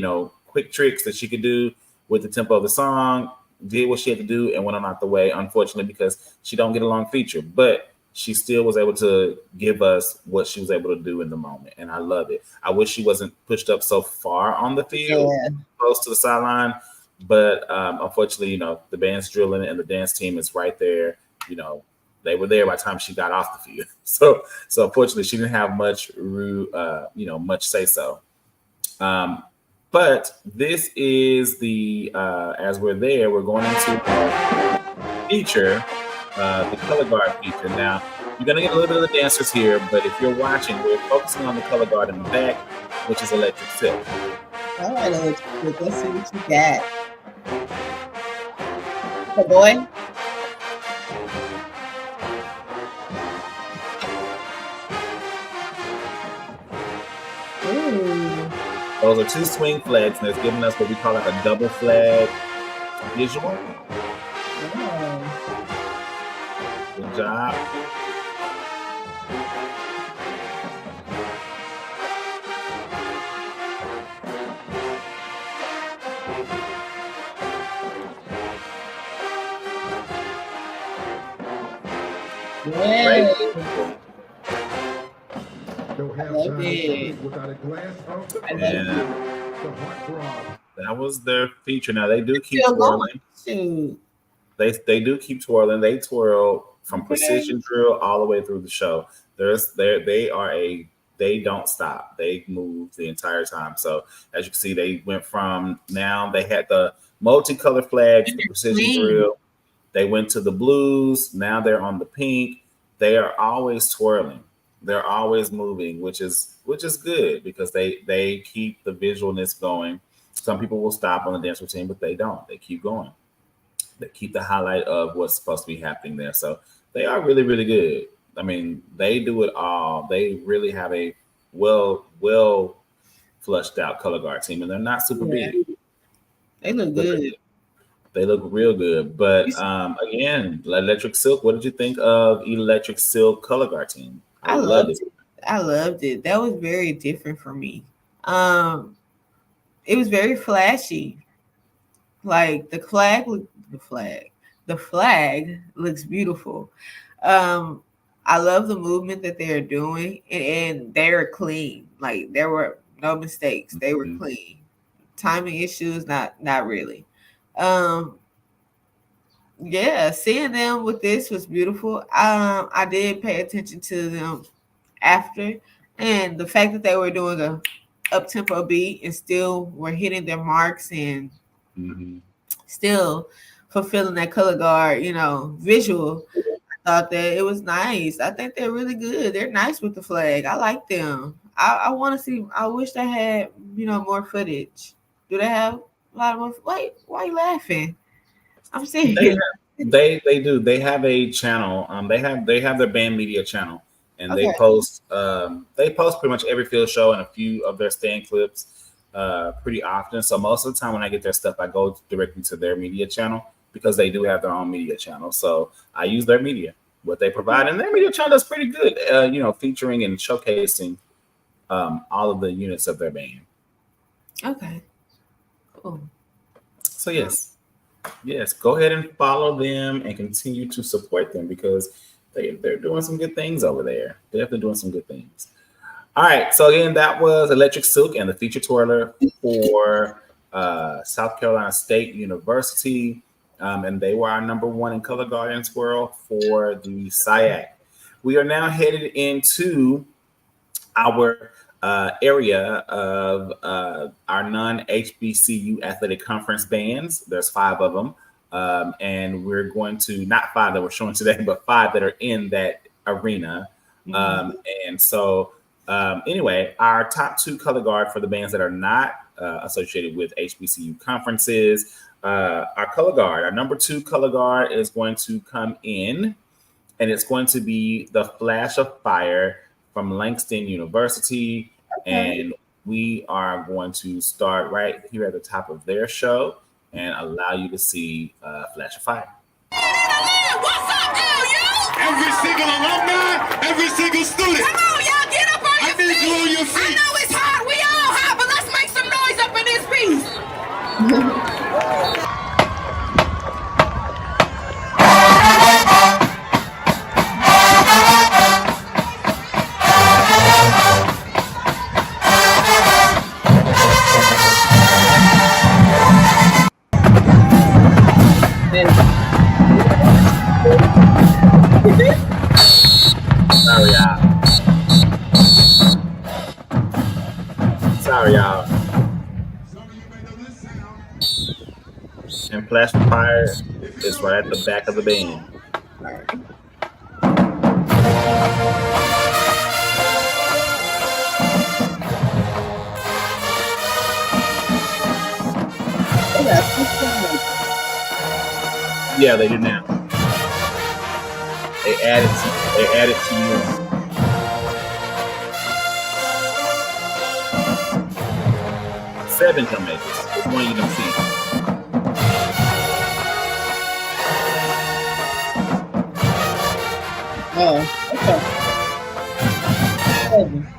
tricks that she could do with the tempo of the song. Did what she had to do and went on out the way. Unfortunately, because she don't get a long feature, but she still was able to give us what she was able to do in the moment, and I love it. I wish she wasn't pushed up so far on the field, Yeah, close to the sideline, but unfortunately, the band's drilling and the dance team is right there. They were there by the time she got off the field, so unfortunately, she didn't have much, much say so. But this is the as we're there, we're going into feature, the color guard feature. Now, you're going to get a little bit of the dancers here, but if you're watching, we're focusing on the color guard in the back, which is electric silk. all right, let's see what you got. The boy. Ooh. Those are two swing flags, and it's giving us what we call like a double flag visual. Yeah. Good job. Yeah. Don't have love time it. without a glass of the I love it. heartthrob. That was their feature. Now they do keep Still twirling. going. Shoot. They do keep twirling. They twirl from Okay. precision drill all the way through the show. They don't stop. They move the entire time. So as you can see, they went from now they had the multicolor flags, the precision Clean. drill. They went to the blues. Now they're on the pink. They are always twirling. They're always moving, which is good because they keep the visualness going. Some people will stop on the dance routine, but they don't. They keep going. They keep the highlight of what's supposed to be happening there. So they are really, really good. I mean, they do it all. They really have a well flushed out color guard team, and they're not super Yeah. big. They look good. They look real good. But again, Electric Silk, what did you think of Electric Silk color guard team? I loved it. I loved it. That was very different for me. It was very flashy. Like the flag looks beautiful. I love the movement that they're doing, and they're clean. Like there were no mistakes. They were clean. Timing issues, not really. Yeah, seeing them with this was beautiful. I did pay attention to them after, and the fact that they were doing a up tempo beat and still were hitting their marks and still fulfilling that color guard, visual. I thought that it was nice. I think they're really good. They're nice with the flag. I like them. I want to see. I wish they had more footage. Do they have a lot of more? Wait, why are you laughing? I'm serious. They do. They have a channel. They have their band media channel, and Okay. they post pretty much every field show and a few of their stand clips pretty often. So most of the time when I get their stuff, I go directly to their media channel because they do have their own media channel. So I use their media, what they provide, and their media channel is pretty good. Featuring and showcasing all of the units of their band. Okay. Cool. So yes, go ahead and follow them and continue to support them because they're doing some good things over there. Definitely doing some good things. All right, so again, that was Electric Silk and the feature twirler for South Carolina State University, and they were our number one in Color Guard and Swirl for the SIAC. We are now headed into our area of our non-HBCU athletic conference bands. There's 5 of them. And we're going to, not 5 that we're showing today, but 5 that are in that arena. And so anyway, our top 2 color guard for the bands that are not associated with HBCU conferences, our color guard, our number 2 color guard is going to come in, and it's going to be the Flash of Fire from Langston University. Okay. And we are going to start right here at the top of their show and allow you to see Flash of Fire. What's up, LU? Every single alumni, every single student. Come on, y'all, get up on your feet. I need you on your feet. I know it's hard, we all hard, but let's make some noise up in this piece. Sorry, y'all. And Flash of Fire is right at the back of the band. Yeah, they do now. They added to you. Seven drum makers. Which one you can see? Oh, okay. 7.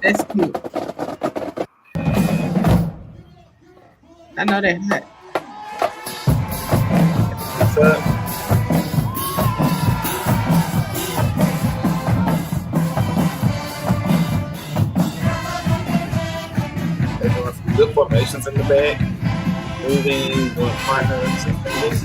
That's cute. I know that hot. What's up? They're doing some good formations in the back. Moving, doing partners and things.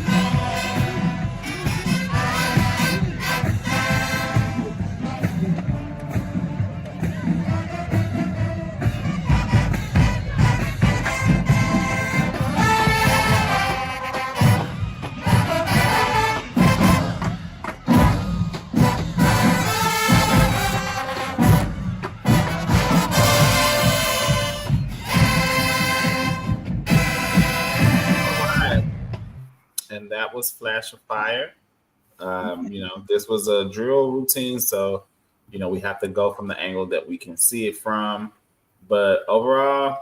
and that was Flash of Fire. This was a drill routine, so we have to go from the angle that we can see it from. But overall,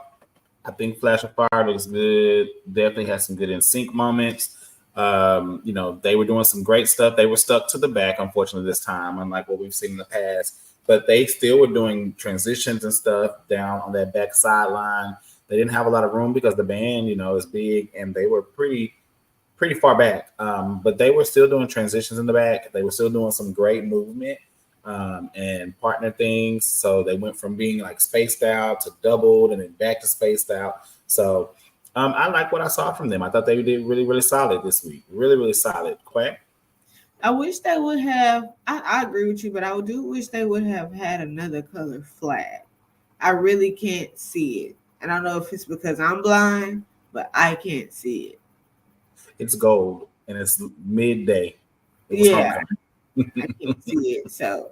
I think Flash of Fire looks good. Definitely has some good in sync moments. They were doing some great stuff. They were stuck to the back, unfortunately, this time, unlike what we've seen in the past. But they still were doing transitions and stuff down on that back sideline. They didn't have a lot of room because the band, is big, and they were pretty far back. But they were still doing transitions in the back. They were still doing some great movement and partner things. So they went from being like spaced out to doubled and then back to spaced out. So I like what I saw from them. I thought they did really, really solid this week. Really, really solid. Quack? I wish they would have, I agree with you, but I do wish they would have had another color flag. I really can't see it. And I don't know if it's because I'm blind, but I can't see it. It's gold and it's midday. I can't see it. So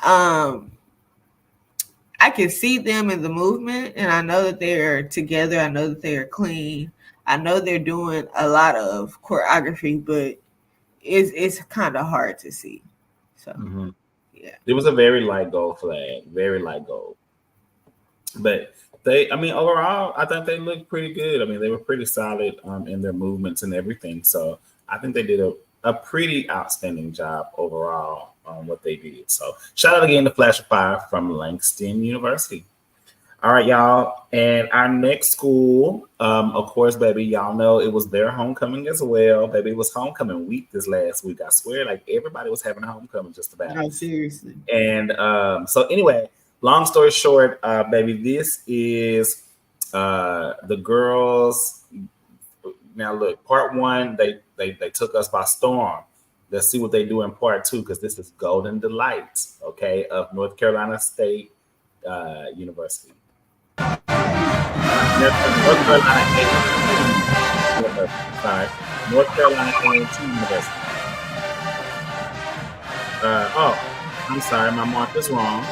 I can see them in the movement, and I know that they're together. I know that they are clean. I know they're doing a lot of choreography, but it's kind of hard to see. So yeah. It was a very light gold flag, very light gold. But overall, I thought they looked pretty good. I mean, they were pretty solid in their movements and everything. So I think they did a pretty outstanding job overall on what they did. So shout out again to Flash of Fire from Langston University. All right, y'all. And our next school, of course, baby, y'all know it was their homecoming as well. Baby, it was homecoming week this last week. I swear, like everybody was having a homecoming just about. No, seriously. And so anyway, long story short, baby, this is the girls. Now look, part one, they took us by storm. Let's see what they do in part two, because this is Golden Delight, okay, of North Carolina State University. North Carolina A&T. Sorry, North Carolina A&T University. I'm sorry, my marker's wrong.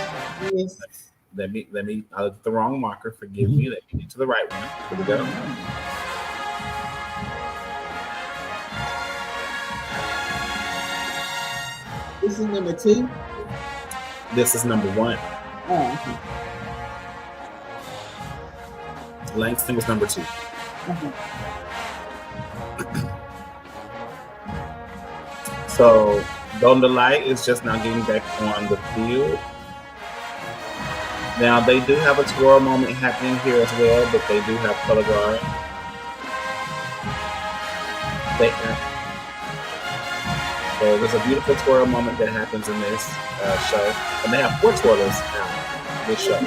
Yes. Let me. I looked at the wrong marker. Forgive me. Let me get to the right one. Here we go. This is number 2. This is number 1. Oh, okay. Langston was number 2. Okay. So Golden Delight is just now getting back on the field. Now they do have a twirl moment happening here as well, but they do have color guard. So there's a beautiful twirl moment that happens in this show, and they have 4 twirlers now. This show.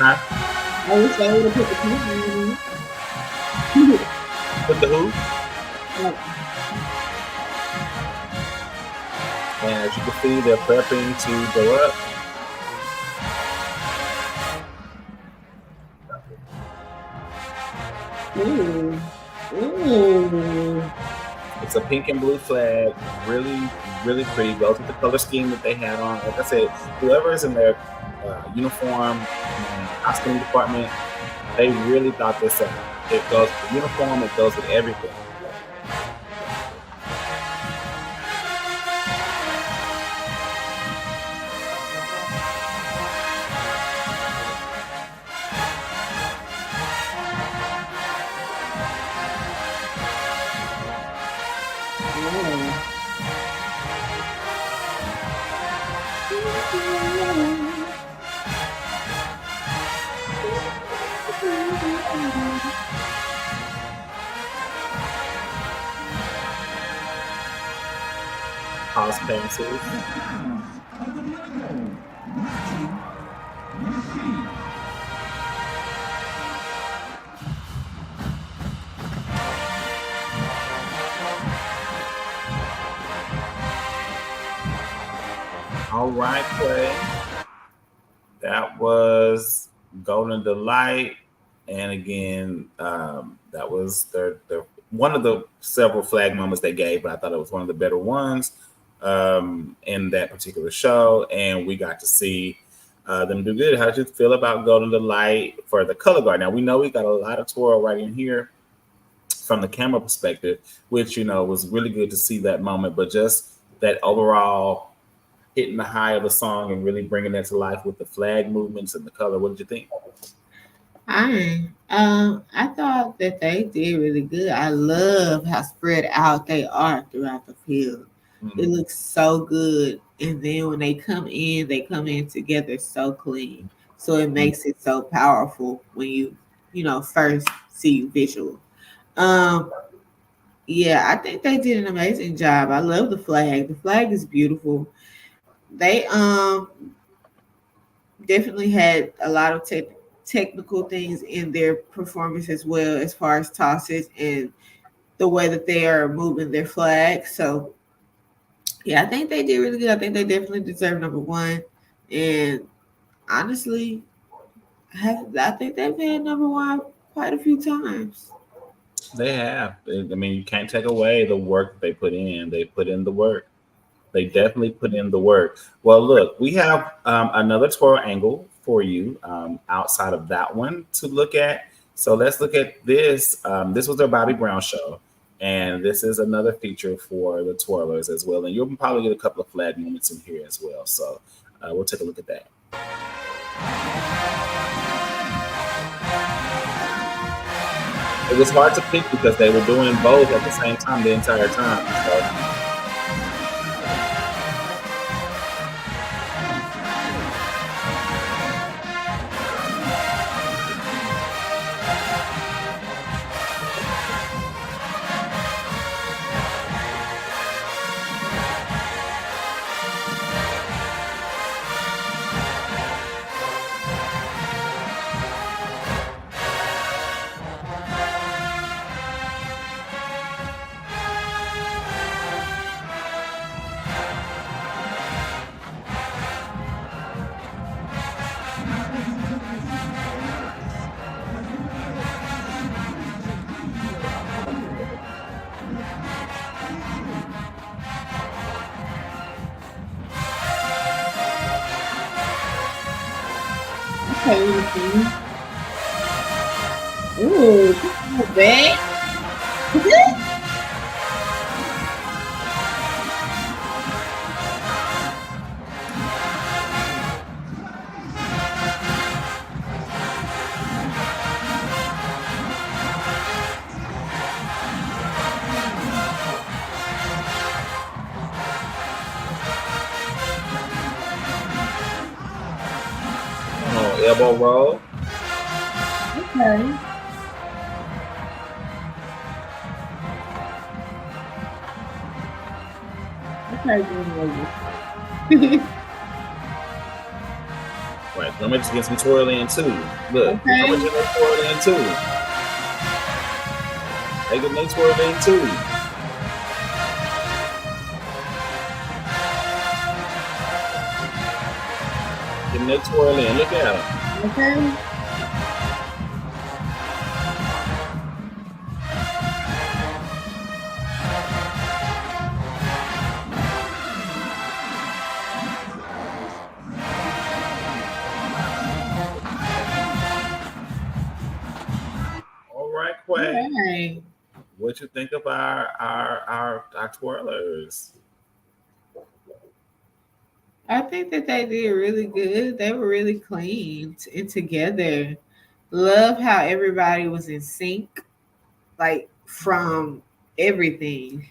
Huh? I wish I would have put the camera in. Put the who? Yeah. And as you can see, they're prepping to go up. Ooh. Ooh. It's a pink and blue flag. Really, really pretty. Goes with the color scheme that they had on. Like I said, whoever is in their uniform and costume department, they really thought this out. It goes with the uniform. It goes with everything. House pencils. All right, play. That was Golden Delight, and again, that was their one of the several flag moments they gave, but I thought it was one of the better ones in that particular show, and we got to see them do good. How did you feel about Golden Delight for the color guard? Now we know we got a lot of twirl right in here, from the camera perspective, which was really good to see that moment. But just that overall hitting the high of the song and really bringing that to life with the flag movements and the color. What did you think? I thought that they did really good. I love how spread out they are throughout the field. Mm-hmm. It looks so good. And then when they come in together so clean. So it makes it so powerful when you first see visual. Yeah, I think they did an amazing job. I love the flag. The flag is beautiful. They definitely had a lot of technical things in their performance as well, as far as tosses and the way that they are moving their flag. So yeah, I think they did really good. I think they definitely deserve number one. And honestly, I think they've had number one quite a few times. They have. I mean, you can't take away the work they put in. They put in the work. They definitely put in the work. Well, look, we have another twirl angle for you outside of that one to look at. So let's look at this. This was their Bobby Brown show. And this is another feature for the twirlers as well. And you'll probably get a couple of flag moments in here as well. So we'll take a look at that. It was hard to pick because they were doing both at the same time the entire time. So. Ooh, big. Elbow roll. Okay. Right, let me just get some twirl in too. Look, okay. How much of that twirl in too? They can make twirl in too. Get that twirl in. Look at them. Okay. Right. What you think of our twirlers? I think that they did really good. They were really clean and together. Love how everybody was in sync, like from everything.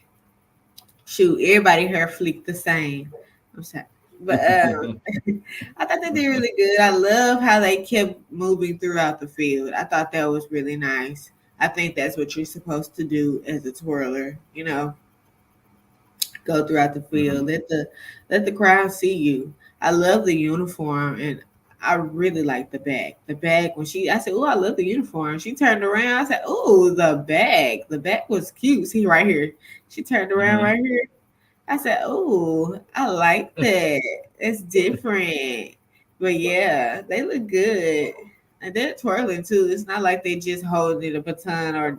Shoot, everybody hair flicked the same. I'm sorry. But I thought they did really good. I love how they kept moving throughout the field. I thought that was really nice. I think that's what you're supposed to do as a twirler, go throughout the field. Let the crowd see you. I love the uniform, and I really like the bag. The bag, I said, "Oh, I love the uniform." She turned around. I said, "Oh, the bag. The bag was cute." See right here. She turned around right here. I said, "Oh, I like that. It's different." But yeah, they look good. And they're twirling too. It's not like they just holding a baton or,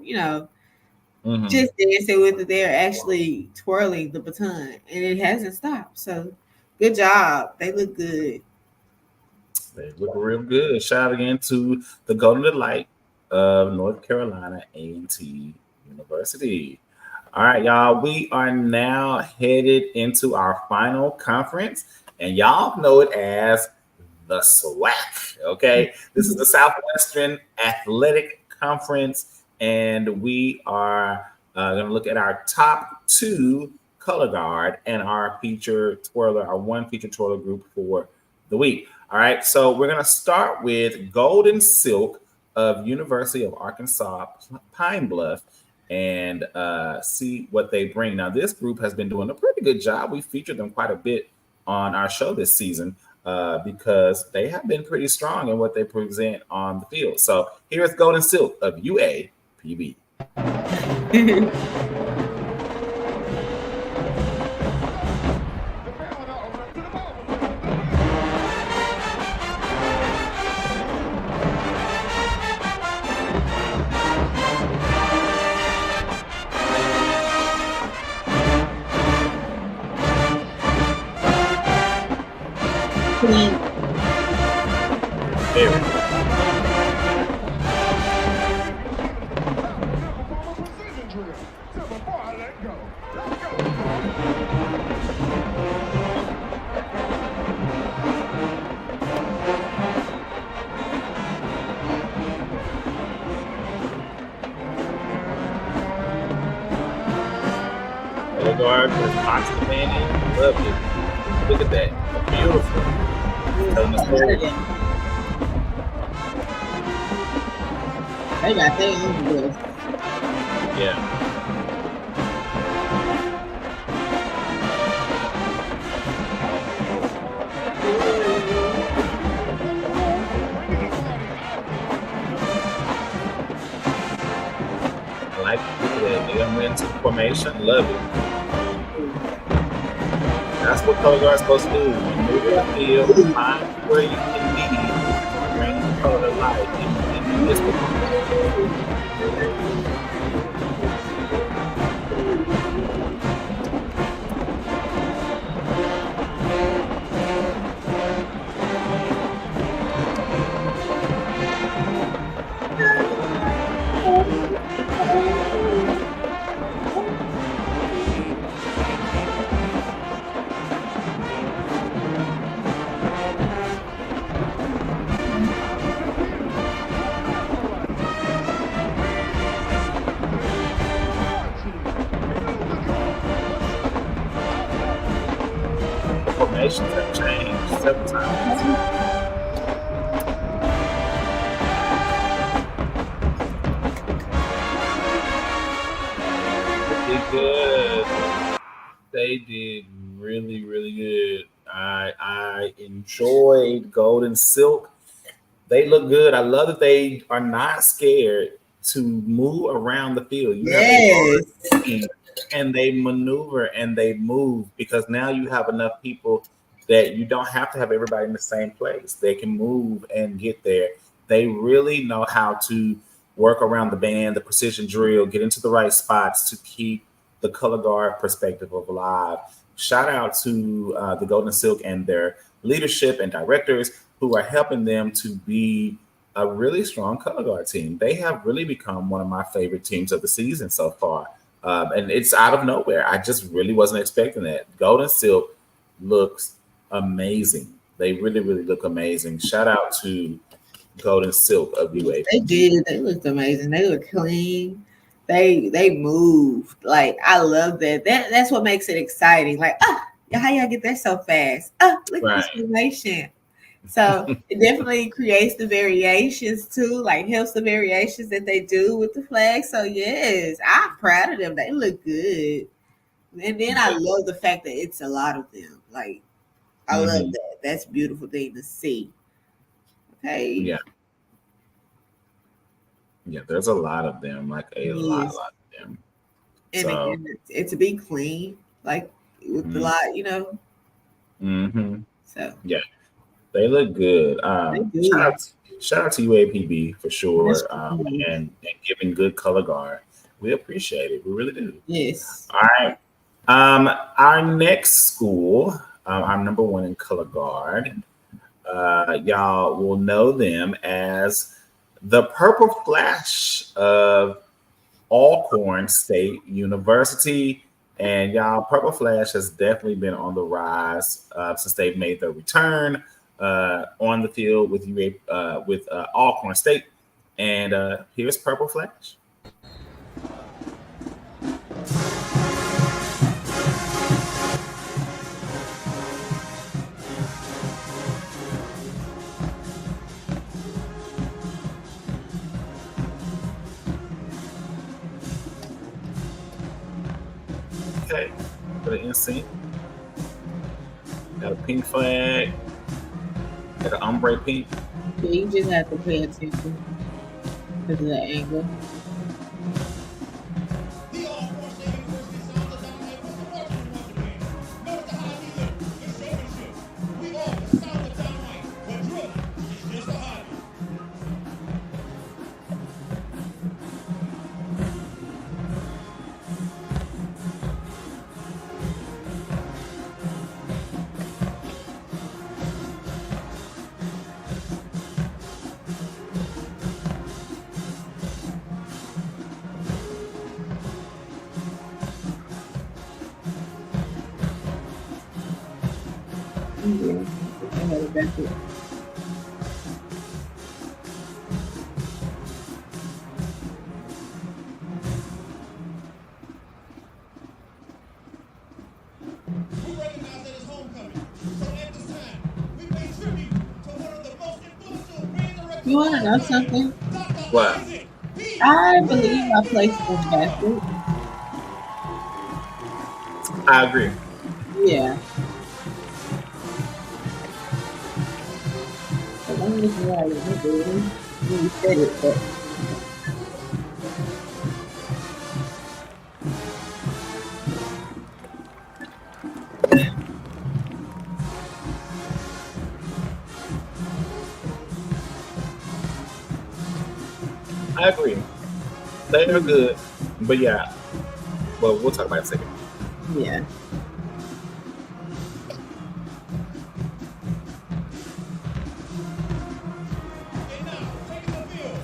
just dancing with it. They're actually twirling the baton and it hasn't stopped. So good job. They look good. They look real good. Shout out again to the Golden Delight of North Carolina A&T University. All right, y'all. We are now headed into our final conference, and y'all know it as the SWAC. Okay, this is the Southwestern Athletic Conference, and we are going to look at our top 2 color guard and our feature twirler, our 1 feature twirler group for the week. All right, so we're going to start with Golden Silk of University of Arkansas Pine Bluff and see what they bring. Now, this group has been doing a pretty good job. We featured them quite a bit on our show this season because they have been pretty strong in what they present on the field. So here's Golden Silk of UAPB. Guard with box demanding. Love it. Look at that. Beautiful. Telling the story. They got their own list. Yeah. I like it. They done went into formation. Love it. That's what color guard's supposed to do. You move the field, find where you can be, bring the color to life, and this one. Formations have changed several times. They did good. They did really, really good. I enjoyed Golden Silk. They look good. I love that they are not scared to move around the field. You Yes. have a and they maneuver and they move because now you have enough people that you don't have to have everybody in the same place. They can move and get there. They really know how to work around the band, the precision drill, get into the right spots to keep the color guard perspective alive. Shout out to the Golden Silk and their leadership and directors who are helping them to be a really strong color guard team. They have really become one of my favorite teams of the season so far. And it's out of nowhere. I just really wasn't expecting that. Golden Silk looks amazing. They really, really look amazing. Shout out to Golden Silk of UAP. They did. They looked amazing. They look clean. They moved. Like, I love that. That's what makes it exciting. Like, how y'all get there so fast? Look at this formation. So it definitely creates the variations too, like helps the variations that they do with the flag. So yes, I'm proud of them. They look good. And then I love the fact that it's a lot of them. Like, I love that. That's a beautiful thing to see. Okay. Yeah, there's a lot of them, like a lot of them. And so, again, it's to be clean, like with a lot, you know. So yeah, they look good. Shout out to UAPB for sure, and giving good color guard. We appreciate it. We really do. Yes. All right. Our next school, our number one in color guard, y'all will know them as the Purple Flash of Alcorn State University. And y'all, Purple Flash has definitely been on the rise since they've made their return on the field with Alcorn State. And here's Purple Flash. Okay, put it in sync. Got a pink flag. Got an ombre pink. Yeah, you just have to pay attention because of the angle. Yeah, I had it back there. We recognize that it's homecoming. So at this time, we pay tribute to one of the most influential brand directors. You want to know something? What? I believe I placed this basket. I agree. Yeah. I don't know why you said it, but I agree. They are good. But yeah. Well, we'll talk about it in a second. yeah. And now, taking the field,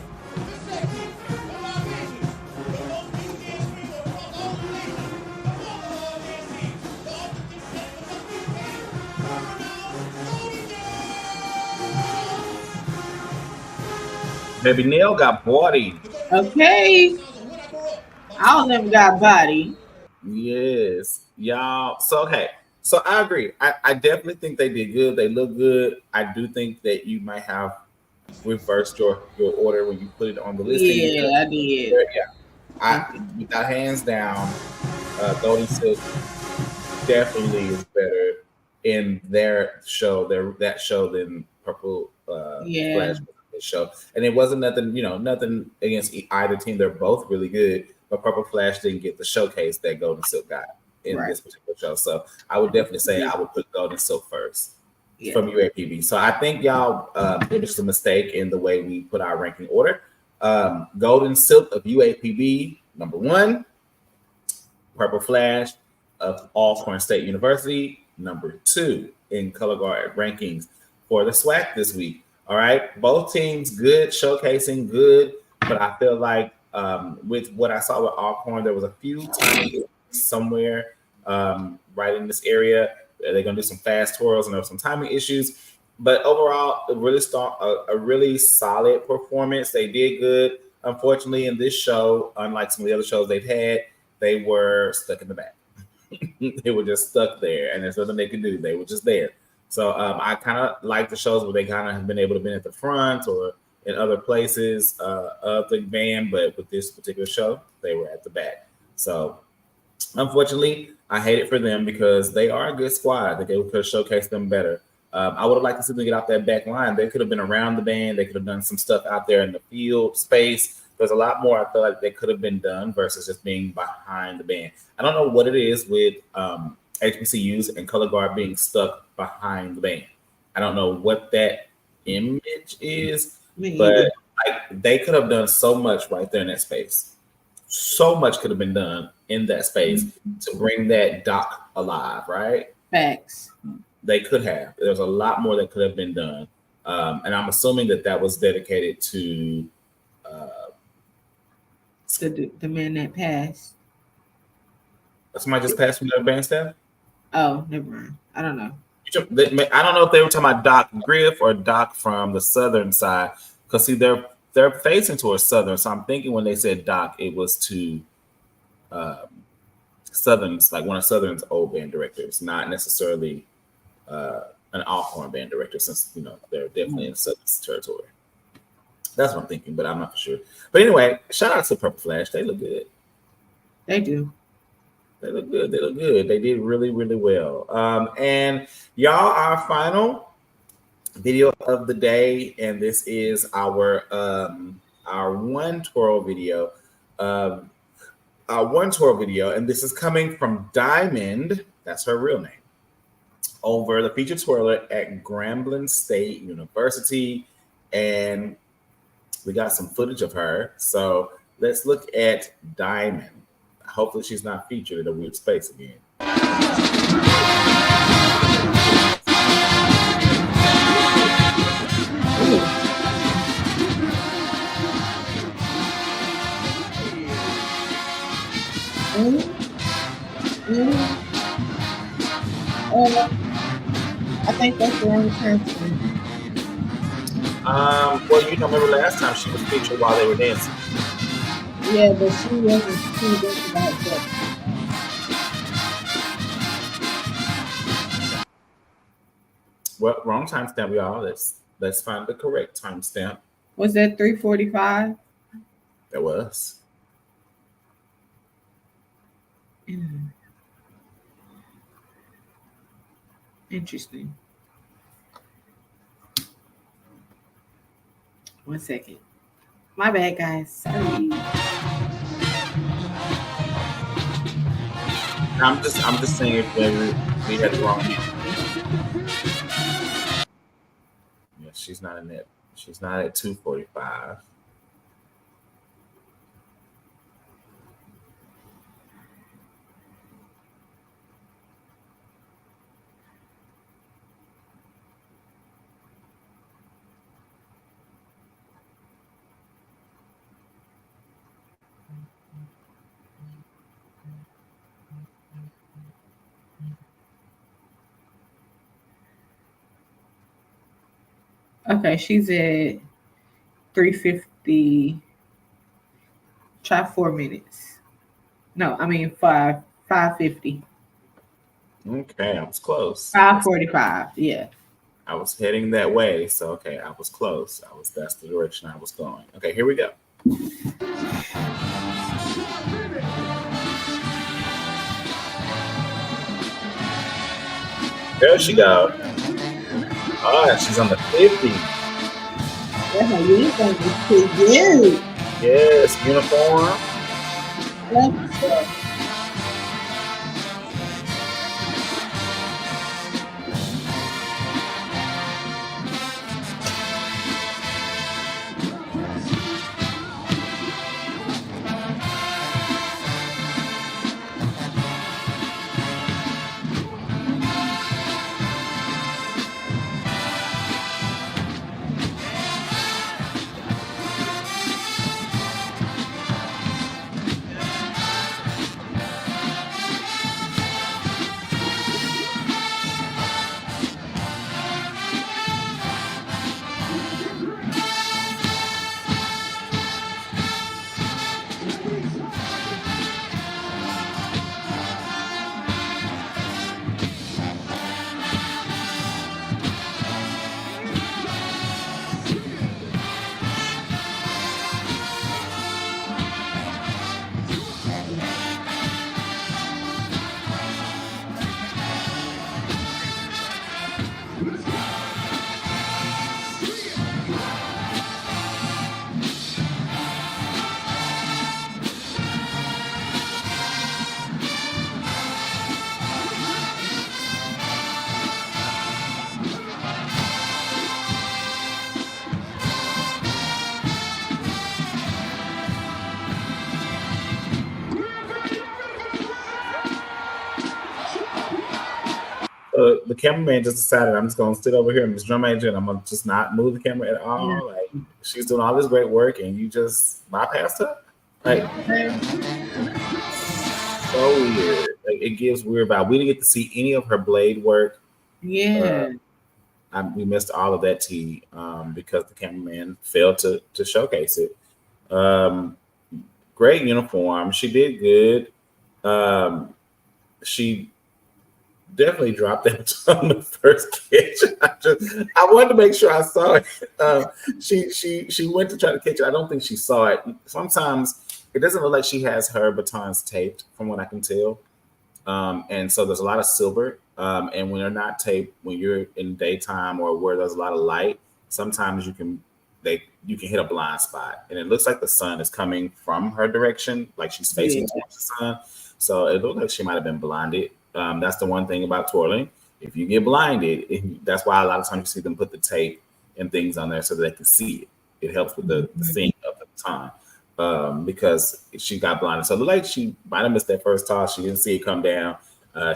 this section of our nations, the most beautiful screamer across all the nation, the former RNC, the ultimate set of the UK, Baby Neil got body. Okay. All of them got body. Yes. Y'all. So, okay. So I agree. I definitely think they did good. They look good. I do think that you might have reversed your order when you put it on the listing. Yeah, I did. Yeah. Without hands down, Golden Silk definitely is better in their show, that show than Purple Flash show. And it wasn't nothing against either team. They're both really good, but Purple Flash didn't get the showcase that Golden Silk got in this particular show. So I would definitely say I would put Golden Silk first from UAPB. So I think y'all it was a mistake in the way we put our ranking order. Golden Silk of UAPB, number 1. Purple Flash of Alcorn State University, number 2 in color guard rankings for the SWAC this week. All right, both teams good, showcasing good, but I feel like with what I saw with Alcorn, there was a few times somewhere right in this area. They're gonna do some fast twirls and there were some timing issues, but overall, a really solid performance. They did good. Unfortunately, in this show, unlike some of the other shows they've had, they were stuck in the back. They were just stuck there, and there's nothing they could do. They were just there. So I kind of like the shows where they kind of have been able to be at the front or in other places of the band, but with this particular show, they were at the back. So unfortunately, I hate it for them because they are a good squad. They could have showcased them better. I would have liked to see them get off that back line. They could have been around the band. They could have done some stuff out there in the field space. There's a lot more I feel like they could have been done versus just being behind the band. I don't know what it is with HBCUs and color guard being stuck behind the band. I don't know what that image is, but like they could have done so much right there in that space. So much could have been done in that space to bring that dock alive, right? Facts. They could have. There's a lot more that could have been done. And I'm assuming that was dedicated to The man that passed. Somebody just passed from the band staff? Oh, never mind. I don't know. I don't know if they were talking about Doc Griff or Doc from the southern side. Because, see, they're facing towards southern. So I'm thinking when they said Doc, it was to Southern's, like one of Southern's old band directors, not necessarily an Alcorn band director, since, you know, they're definitely in Southern's territory. That's what I'm thinking, but I'm not for sure. But anyway, shout out to Purple Flash. They look good. They do. They look good. They look good. They did really, really well. And y'all, our final video of the day, and this is our one twirl video. Our one twirl video, and this is coming from Diamond. That's her real name. Over the featured twirler at Grambling State University, and we got some footage of her. So let's look at Diamond. Hopefully she's not featured in a weird space again. I think that's the wrong person. Well, you know, remember last time she was featured while they were dancing. Yeah, but she wasn't too good about that. Well, wrong timestamp, y'all. Let's find the correct timestamp. Was that 3:45? That was. Interesting. 1 second. My bad, guys. Sorry. I'm just saying if we had the wrong name. Yeah, she's not in it. She's not at 2:45. Okay, she's at 3:50. Try 4 minutes. No, I mean 5:50. Okay, I was close. 5:45. Yeah. I was heading that way, so okay, I was close. That's the direction I was going. Okay, here we go. There she goes. Oh, she's on the 50. That's how you think it's too good. Yes, uniform. That's it. The cameraman just decided I'm just gonna sit over here, Miss Drum Major, and I'm gonna just not move the camera at all. Like, she's doing all this great work, and you just bypassed her. Like, so weird. Like, it gives weird vibe. We didn't get to see any of her blade work. Yeah. We missed all of that tea because the cameraman failed to showcase it. Great uniform. She did good. She definitely dropped that on the first catch. I wanted to make sure I saw it. She went to try to catch it. I don't think she saw it. Sometimes it doesn't look like she has her batons taped, from what I can tell. And so there's a lot of silver. And when they're not taped, when you're in daytime or where there's a lot of light, sometimes you can hit a blind spot. And it looks like the sun is coming from her direction, like she's facing towards the sun. So it looked like she might have been blinded. That's the one thing about twirling. If you get blinded, that's why a lot of times you see them put the tape and things on there so that they can see it. It helps with the seeing of the time. Because she got blinded. So it looked like she might have missed that first toss. She didn't see it come down.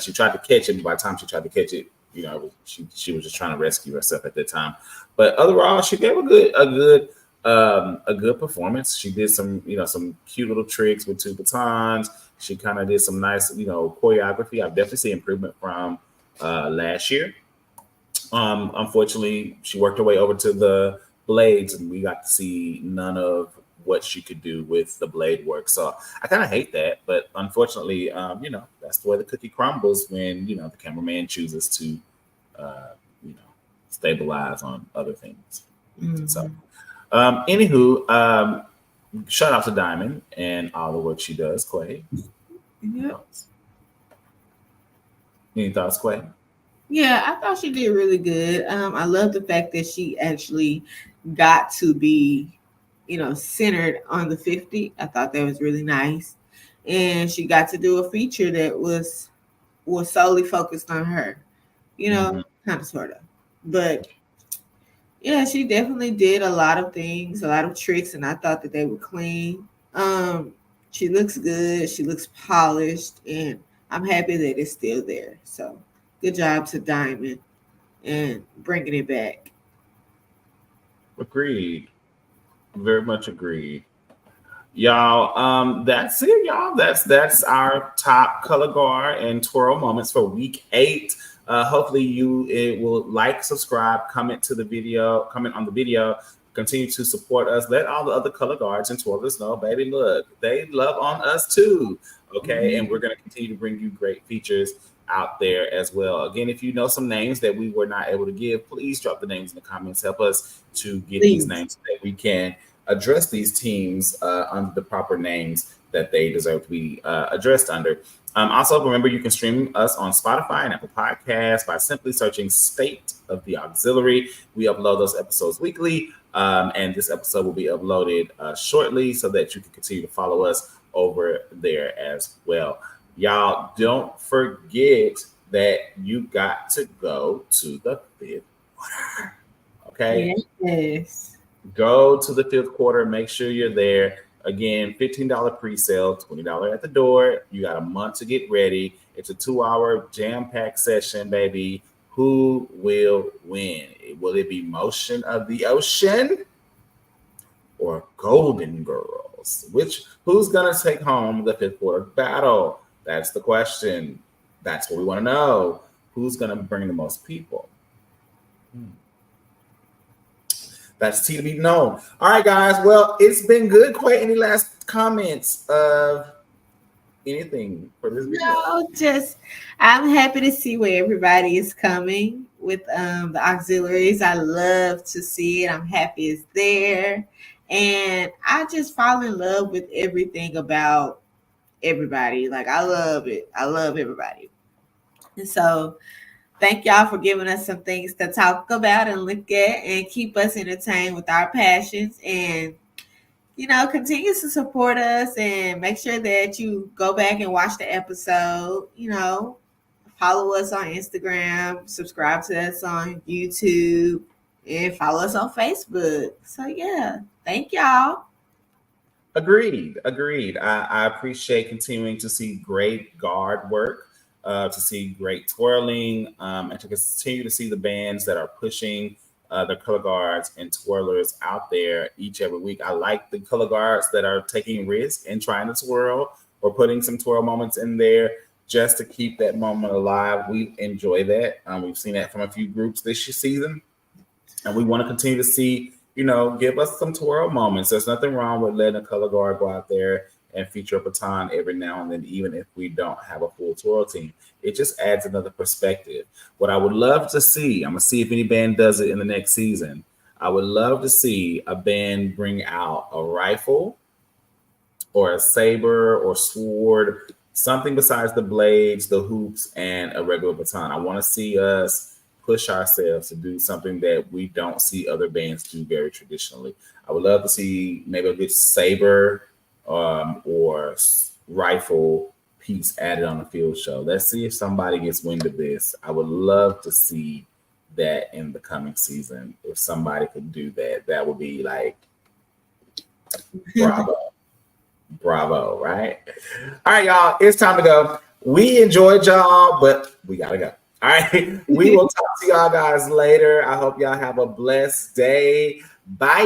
She tried to catch it. By the time she tried to catch it, she was just trying to rescue herself at that time. But overall, she gave a good performance. She did some cute little tricks with two batons. She kind of did some nice, choreography. I've definitely seen improvement from last year. Unfortunately, she worked her way over to the blades, and we got to see none of what she could do with the blade work. So I kind of hate that, but unfortunately, that's the way the cookie crumbles when, the cameraman chooses to, stabilize on other things. Mm-hmm. So, anywho, shout out to Diamond and all the work she does, Quay. Yeah. Any thoughts, Quay? Yeah, I thought she did really good. I love the fact that she actually got to be centered on the 50. I thought that was really nice. And she got to do a feature that was solely focused on her, kind of, sort of. But yeah, she definitely did a lot of things, a lot of tricks, and I thought that they were clean. She looks good. She looks polished, and I'm happy that it's still there. So good job to Diamond and bringing it back. Agreed. Very much agreed. Y'all, that's it, y'all. That's our top color guard and twirl moments for week 8. Hopefully you will like, subscribe, comment on the video, continue to support us. Let all the other color guards and twirlers know, baby, look, they love on us too. Okay. And we're going to continue to bring you great features out there as well. Again, if you know some names that we were not able to give, please drop the names in the comments. Help us to get these names so that we can address these teams under the proper names that they deserve to be addressed under. Also, remember, you can stream us on Spotify and Apple Podcasts by simply searching State of the Auxiliary. We upload those episodes weekly, and this episode will be uploaded shortly so that you can continue to follow us over there as well. Y'all, don't forget that you got to go to the 5th quarter. Okay? Yes. Go to the 5th quarter. Make sure you're there. Again, $15 pre-sale, $20 at the door. You got a month to get ready. It's a 2-hour jam-packed session, baby. Who will win? Will it be Motion of the Ocean or Golden Girls? Who's gonna take home the 5th quarter battle? That's the question. That's what we want to know. Who's gonna bring the most people? That's T to be known. All right, guys. Well, it's been good. Quite any last comments of anything for this video? No, I'm happy to see where everybody is coming with the auxiliaries. I love to see it. I'm happy it's there. And I just fall in love with everything about everybody. Like, I love it. I love everybody. And so thank y'all for giving us some things to talk about and look at and keep us entertained with our passions. And, continue to support us and make sure that you go back and watch the episode. Follow us on Instagram, subscribe to us on YouTube, and follow us on Facebook. So, yeah, thank y'all. Agreed. I appreciate continuing to see great guard work. To see great twirling, and to continue to see the bands that are pushing the color guards and twirlers out there each every week. I like the color guards that are taking risks and trying to twirl or putting some twirl moments in there just to keep that moment alive. We enjoy that. We've seen that from a few groups this season, and we want to continue to see, give us some twirl moments. There's nothing wrong with letting a color guard go out there and feature a baton every now and then, even if we don't have a full twirl team. It just adds another perspective. What I would love to see, I'm going to see if any band does it in the next season. I would love to see a band bring out a rifle or a saber or sword, something besides the blades, the hoops, and a regular baton. I want to see us push ourselves to do something that we don't see other bands do very traditionally. I would love to see maybe a good saber or rifle piece added on the field show. Let's see if somebody gets wind of this. I would love to see that in the coming season. If somebody could do that, that would be like bravo, right? All right, y'all, it's time to go. We enjoyed y'all, but we gotta go. All right, we will talk to y'all guys later. I hope y'all have a blessed day. Bye.